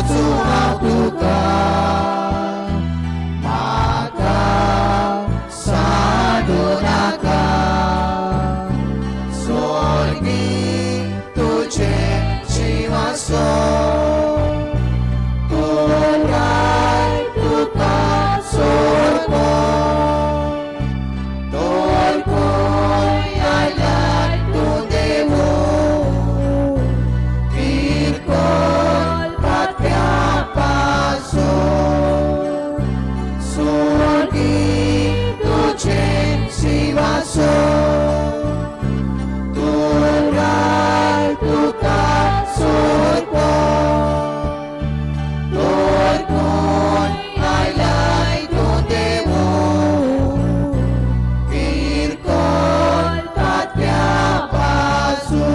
वाचू हांव तुका म्हाका सांडू नाका स्वर्गी तुझे जिवाचो तोराय तुका सोडलो तोर कोण आयल्यार तूं देवो विरकोल पात्या पासो स्वर्गी तुझे जिवाचो तोराय तुका सोडलो तोर कोण आयल्यार तूं देवो विरकोल पात्या पासो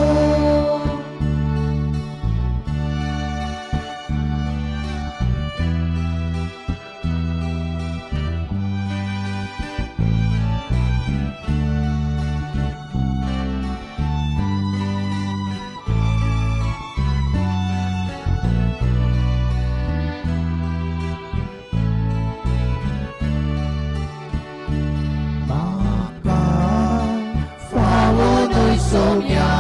म्हाका फावो न्हय सोम्या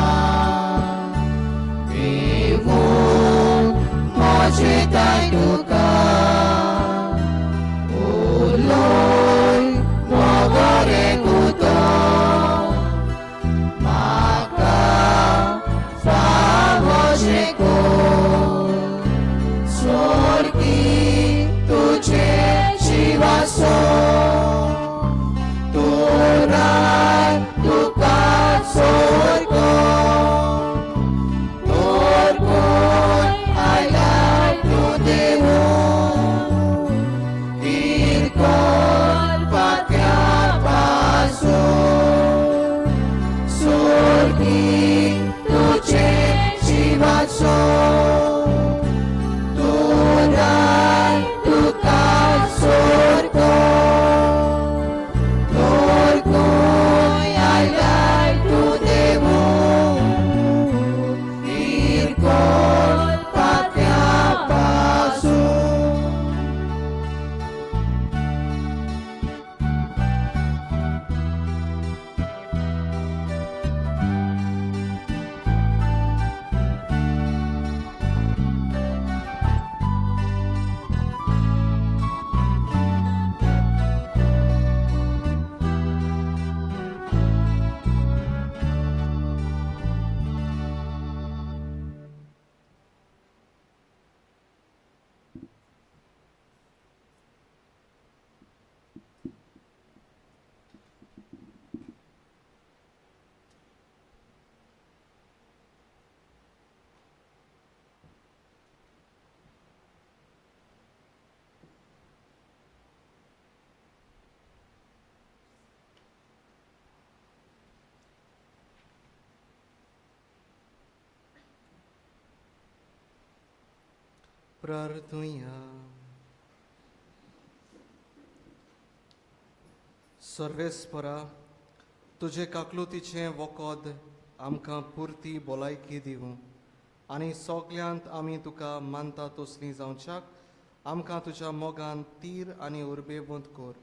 विवून म्हजें दाय तुका उलोय मोगोरे गुतो म्हाका फावो जेको स्वर्गी तुझे जिवाचो तोराय तुका सोडलो तोर कोण आयल्यार तूं देवो विरकोल पात्या पासो स्वर्गी तुझे जिवाचो तोराय तुका सोडलो तोर कोण आयल्यार तूं देवो विरकोल पात्या पासो प्रार्थुया सर्वेस्परा तुझे काकलुतीचें वखद आमकां पुर्ती भलायकी दिवं आनी सगल्यांत आमी तुका मानता तसलीं जावच्याक आमकां तुज्या मोगान तीर आनी उर्बेवंत कर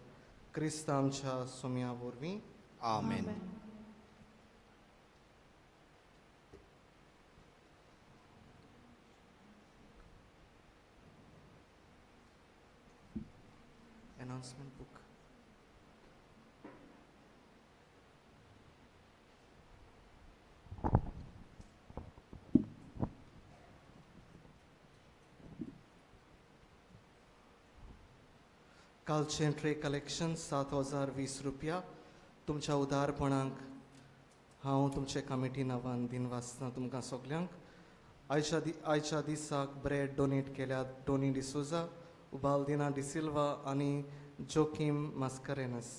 क्रिस्त आमच्या सोम्या वरवीं आमेन announcement book. कालचें ट्रे कलेक्शन 7,020 रुपया तुमच्या उदारपणाक हांव तुमचे कमिटी नांवान दिन वाचता तुमकां सगल्यांक आयच्या दिसाक ब्रेड डोनेट केल्यात टोनी डिसोजा उबालदिना डिसिल्वा आनी जोकीम मास्कारेनस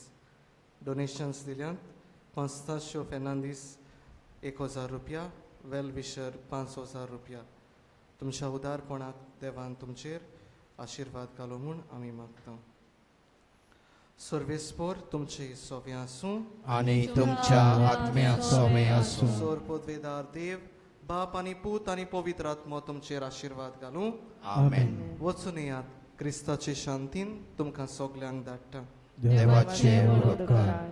डोनेशन्स दिल्यात कॉन्स्टांशो फेर्नांदीस 1,000 रुपया वेल विशर 5,000 रुपया तुमच्या उदारपणाक देवान तुमचेर आशिर्वाद घालो म्हूण आमी मागता सर्वेस्पोर तुमचे सोव्या आसूं आनी तुमच्या आत्म्याक सोमे आसूं सोर पदवेदार देव बाप आनी पूत आनी पवित्र आत्मा तुमचेर आशीर्वाद घालूं. आमेन. वचून येयात. क्रिस्ताची शांतीन तुमकां सगल्यांक धाडटा. देवाचे उपकार.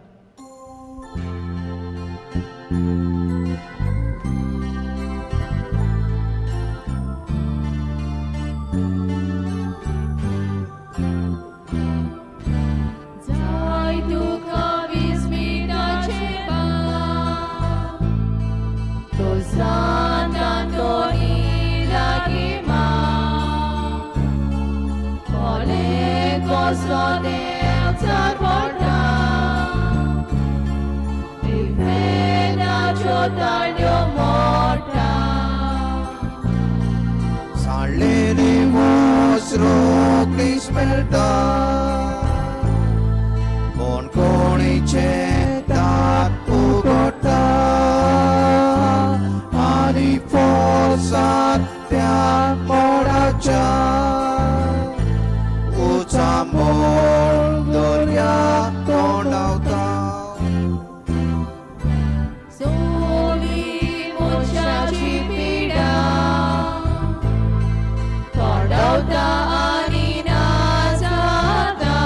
Zaj ducha vismitace Pan, to Santa Antonina Gima, Ole Coslodelta Porta, Vivena Ciotanio Morta. Salere vostro Crismelta, con conice dat ugota, ani forsat tiang moraja, ucamol doria tondauta. Soli muchachi pida, Tordauta anina zata,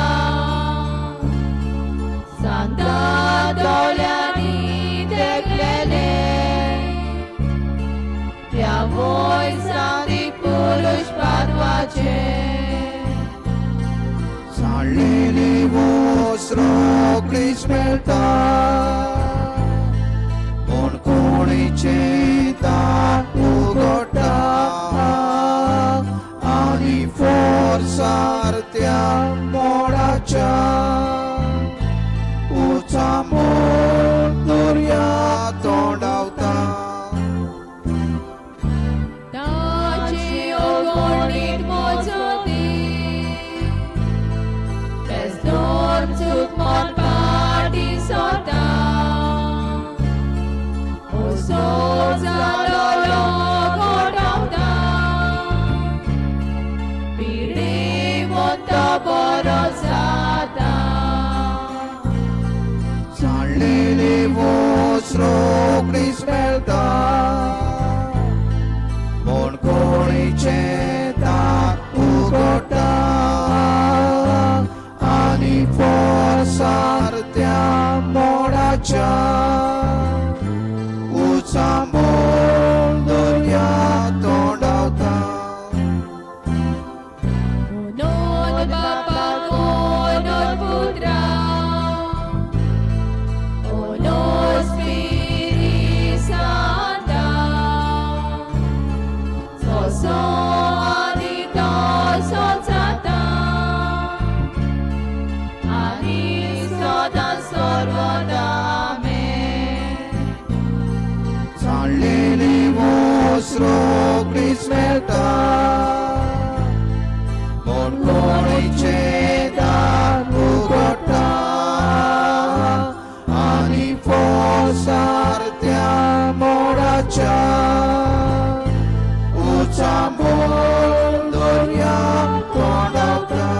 Santa Doliani declele, Pia voi santi purush padvace, Salere vostro Crismelta, con conice dat ugota, ani forsar tiang moraja, ucamol doria tondauta. Daci ogornit mozoti, Pes dorm tuk mon parti sota, O soza lolo godauta, Piri monta borosata. Salere vostro Crismelta, con conice dat ugota, ani forsar tiang moraja, ucamol doria tondauta. Unod Bapa, unod Putra, unod Spiritus Sancta, Soso adito sonsata, Anis sodan sorvoda. Amen. Salere vostro Crismelta, con conice dat ugota, ani forsar tiang moraja, ucamol doria tondauta.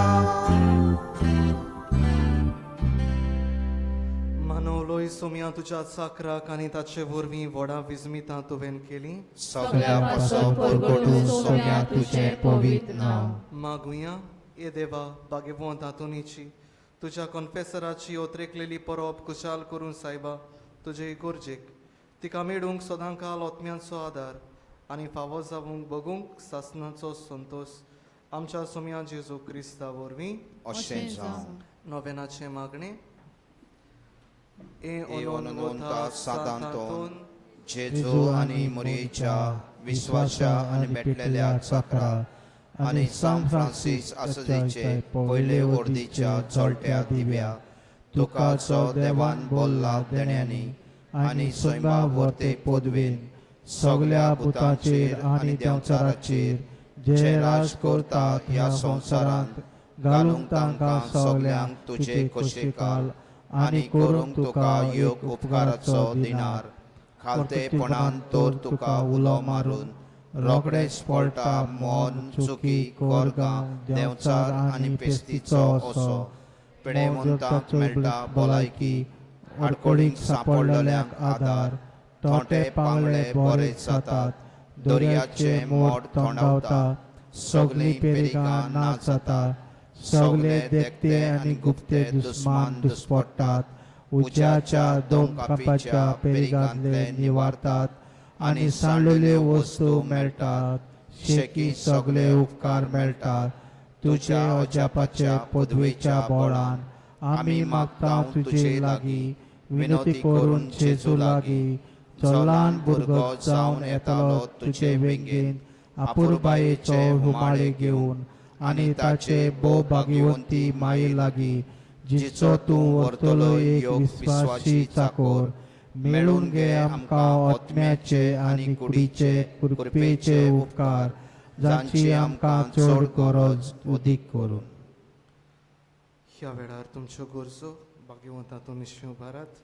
मानवलोय Saumya तुझ्या साकरा आनी ताचे वरवीं व्हडा विस्मितां तुवें केली. सगळ्या पासो परगटून सोम्या तुझे पवित्र नाव. मागुया ए देवा बागेवंत तातुनीची तुझ्या कॉन्फेसराची ओतरेकलेली परब कुशाल करून सायबा तुजे इगोर्जेक तिका मेळूंक सदांकाल ओतम्यांचो आदार आनी फावो जावंक बगूंक सासनाचो संतोष आमच्या सोम्या जेजू क्रिस्ता वरवीं अशें जावं. नोवेनाचे मागणे E ononta sadanton, Jesu आणि मुरीच्या विश्वासा आणि भेटलेल्या साखरा आणि सान फ्रांसिस आसजेचे पयले वर्दीच्या चलत्या दिव्या तुका जो देवान बोल्ला देण्यानी आणि स्वयंबा वर्ते पदवेन सगळ्या भुतांचेर आणि देवचाराचेर जे राज करतात ह्या संवसारांत घालूंक तांकां सगल्यांक तुजे कशेकाल आणि करूंक तुका योग उपकाराचो दिनार खालतेपणान तर तुका उलो मारून रोखडेच पळटा मोन चुकी कोरगांव देवचार आनी पेस्तीचो असो पिडेवंतांक मेळटा भलायकी आडकोळीक सांपडलेल्यांक आदार थोंटे पांगले बरे जातात दर्याचे मोड थोंडावता सगळीं पेरिगां नाच जाता सगळे देखते आनी गुप्ते दुस्मान दुस्पडटात उज्याच्या दोंपापाच्या पेरिगांतले निवारतात आनी सांडलेल्यो वस्तू मेळटात शेकी सगळे उपकार मेळटात तुझ्या अजापाच्या पदवेच्या बोडान आमी मागता तुजे लागीं विनोती करून जेजू लागीं जो ल्हान भुरगो जावन येतालो तुजे वेंगेन आपुरबायेचो हुमाळे घेवन आनी ताचे भोव भाग्यवंती माये लागीं जिचो तूं व्हरतलो एक विस्वासी चाकोर मेळून घे आमकां आत्म्याचे आनी कुडीचे कृपेचे उपकार जांची आमकां चड गरज उदीक करून ह्या वेळार तुमच्यो गरजो भाग्यवंतांतून निश्चय उबारात.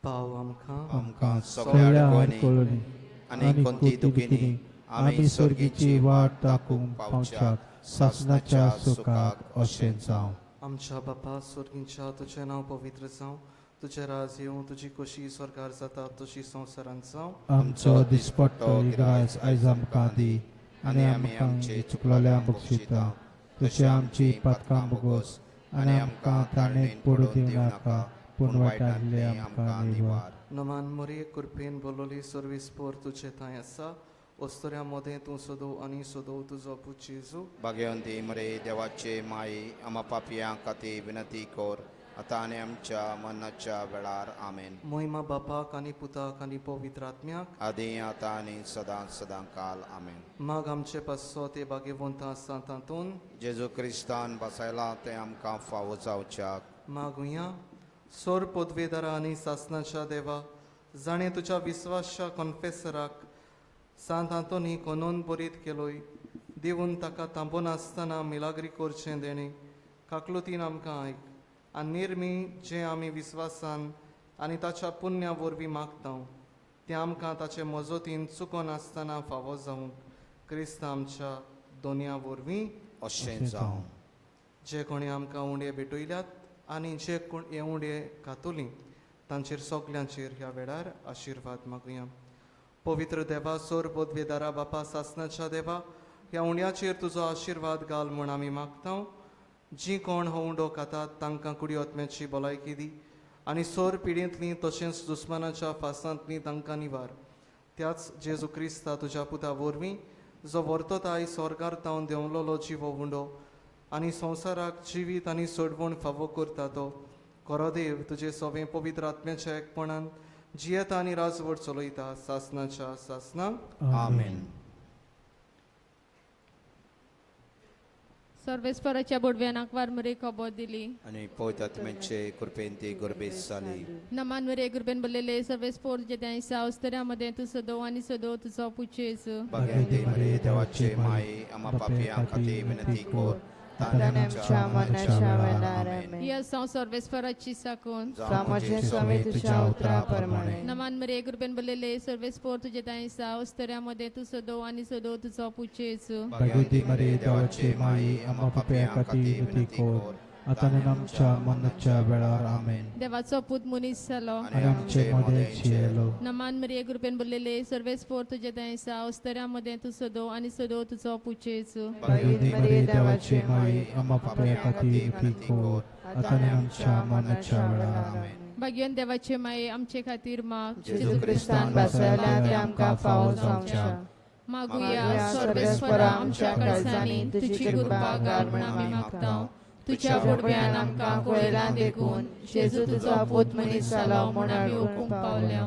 पाव आमकां सगळ्या कोणी आनी कोणती दुखीनी आमी स्वर्गीची वाट दाखोवंक पावच्यात सासणाच्या सुखाक अशें जावं. आमच्या बापा स्वर्गींच्या तुझें नांव पवित्र जावं तुझें राज येवं तुजी कशी स्वर्गार जाता तशी संवसारांत जावं. आमचो दिसपट्टो इग्राज आयज आमकां दी आनी आमी आमचे चुकलोल्यांक बक्षिता तशें आमची पातकां बगोस आनी आमकां ताणेत पडूं दिवं नाका पूण वायटांतले आमकां निवार. नमान मोरी कृपेन बोलोली सर्विस्पोर तुझे थंय आसा ओस्तोऱ्या मोदें तूं सोदो आनी सोदो तुजो पूत जेजू. भाग्यवंती मरे देवाचे माई आमा पापयां खातीर विनंती कर आतां आनी आमच्या मरणाच्या वेळार आमेन. मोहिमा बापाक आनी पुताक आनी पवित्र आत्म्याक आदी आतां आनी सदां सदां काल आमेन. माग आमचे पासो ते भाग्यवंत आसा तातूंत जेजू क्रिस्तान बसयला तें आमकां फावो जावच्याक मागुया. सोर पदवेदारा आनी सासणाच्या देवा जाणें तुज्या विस्वासच्या कॉन्फेसराक सांत आंतोनी कोनोन बरीत केलोय दिवून ताका थांबून आसतना मिलाग्री करचें देणे काकलुतीन आमकां आयक आनी निर्मी जें आमी विस्वासान आनी ताच्या पुण्या वरवीं मागता तें आमकां ताचे मजतीन चुकोन आसतना फावो जावंक क्रिस्त आमच्या दोनया वरवीं अशें जावं. जे कोणी आमकां उंडे भेटयल्यात आनी जे कोण हे उंडे घातुलीं तांचेर सगल्यांचेर ह्या वेळार आशिर्वाद मागुया. पवित्र देवा सोर पदवेदारा बापा सासणाच्या देवा ह्या उंड्याचेर तुजो आशिर्वाद घाल म्हूण आमी मागता. जी कोण हो उंडो खातात तांकां कुडी आत्म्याची भलायकी दी आनी सोर पिडींतलीं तशेंच दुस्मानाच्या फासांतलीं तांकां निवार. त्याच जेजू क्रिस्ता तुज्या पुता वरवीं जो व्हरतो आयज स्वर्गार तावन देंवलोलो जिवो उंडो आनी संवसाराक जिवीत आनी सोडवण फावो करता तो खरो देव तुजे सवें पवित्र आत्म्याच्या एकपणान जियेता आनी राजवट चलयता सासणाच्या सासणाक आमेन. सर्वेस्पराच्या बुडव्यानाक वारमरे खबर दिली आनी पवित्र आत्म्याचे कृपेन ती गुरबेज जाली. नमान मरे गुरबेन बोललेले सर्वेस्पोर जे त्या सावस्तऱ्यामध्ये तू सदो आणि सदो तुझो पुचेस भाग्यवंती मरे देवाचे माई आमा पापयां खातीर विनंती कर आमच्या मरणाच्या वेळार आमेन. या सौ सर्वेस्पराची साकून सामोचे स्वामी तुझ्या उतराप्रमाणे नमान मरे गुरबेन बोललेले सर्वेस्पोर तुझे त्या सावस्तऱ्यामध्ये तू सदो आणि सदो तुझो पुचेस भाग्यवंती मरे देवाचे माई आमा पापयां खातीर विनंती कर आतां आनी आमच्या मरणाच्या वेळार आमेन. देवाचो पूत मनीस जालो आनी आमचे मदें जियेलो. नमान मरे गुरबेन बोललेले सर्वेस्पोर तुझे त्या सावस्तऱ्यामध्ये तू सदो आणि सदो तुझो पुचेस भाग्यवंती मरे देवाचे माई आमा पापयां खातीर विनंती कर आतां आनी आमच्या मरणाच्या वेळार आमेन. भाग्यवान देवाचे माये आमचे खातीर माग जेजू क्रिस्तान बसयल्या ते आमकां फावो जावच्या. मागुया सर्वेस्परा आमच्या काळजांनी तुझी कृपा घाल म्हण आमी मागता. तुझ्या बुडव्यान आमकां कळयलां देखून जेजू तुजो पूत मनीस जालो म्हण आमी ओकूंक पावल्या.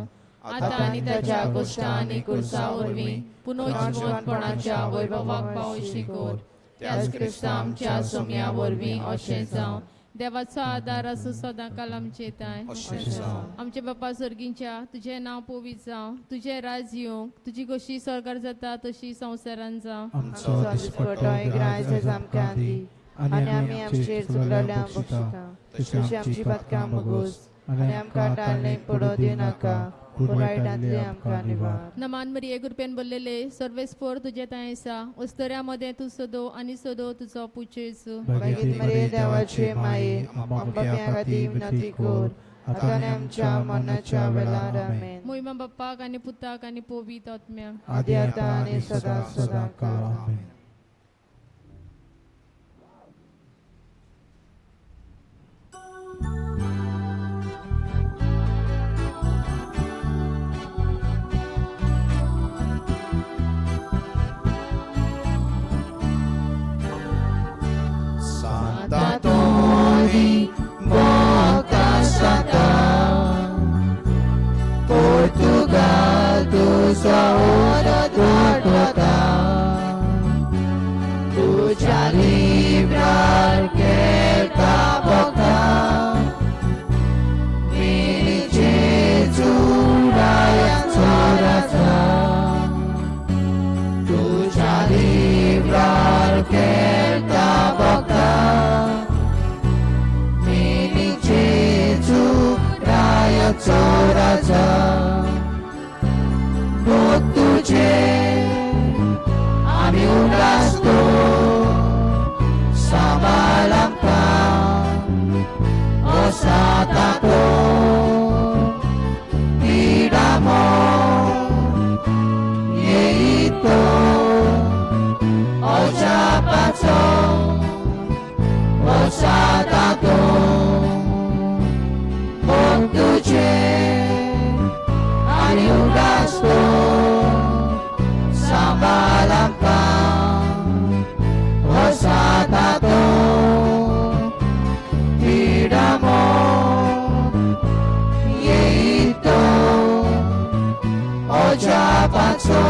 आतां आनी ताच्या गोश्टां आनी कुर्सा वरवीं पुनर्जीवनपणाच्या वैभवाक पावशी कर. त्याच क्रिस्ता आमच्या सोम्या वरवीं अशें जावं. देवाचो आदार असो सदां काल आमचे ताय आमचे बापा सर्गींच्या तुझे नांव पवित्र जावं तुझे राज येवंक तुजी कशी स्वर्गार जाता तशी संवसारान जावं. आमचो दिसपट्टो इग्राज आयज आमकां दी आनी आमी आमचेर चुकलेल्यांक बक्षिता तशी आमची पातकां मगोस आनी आमकां टाळणेक पडो दिव नाका पूण वायटांतली आमकां निवार. नमान मरिये कृपेन बोललेले सर्वेस्पोर तुजे ताय आसा उस्तऱ्या मदें तूं सोदो आनी सोदो तुजो पुचेस. भगीत मरे देवाचे माये आमकां खातीर विनंती कर आतां आनी आमच्या मरणाच्या वेळार आमेन. मोहिमा बाप्पाक आनी पुताक आनी पवित्र आत्म्याक आदी आतां आनी सदां सदां काळ आमेन. Santa Tony, Bota Santa, Portugal, tu sua hora dragota, tu já livrar que ta boca, Mini Jesus, Raya Sorata, tu já livrar que ta boca, Mini Jesus, Raya Sorata, Bog tuझे आम्ही उदासतो Samalampa O Satako Idamo Yeito O Japato O Satako Bog tuझे आम्ही उदासतो Samalampa O Satato Idamo Yeito O Japato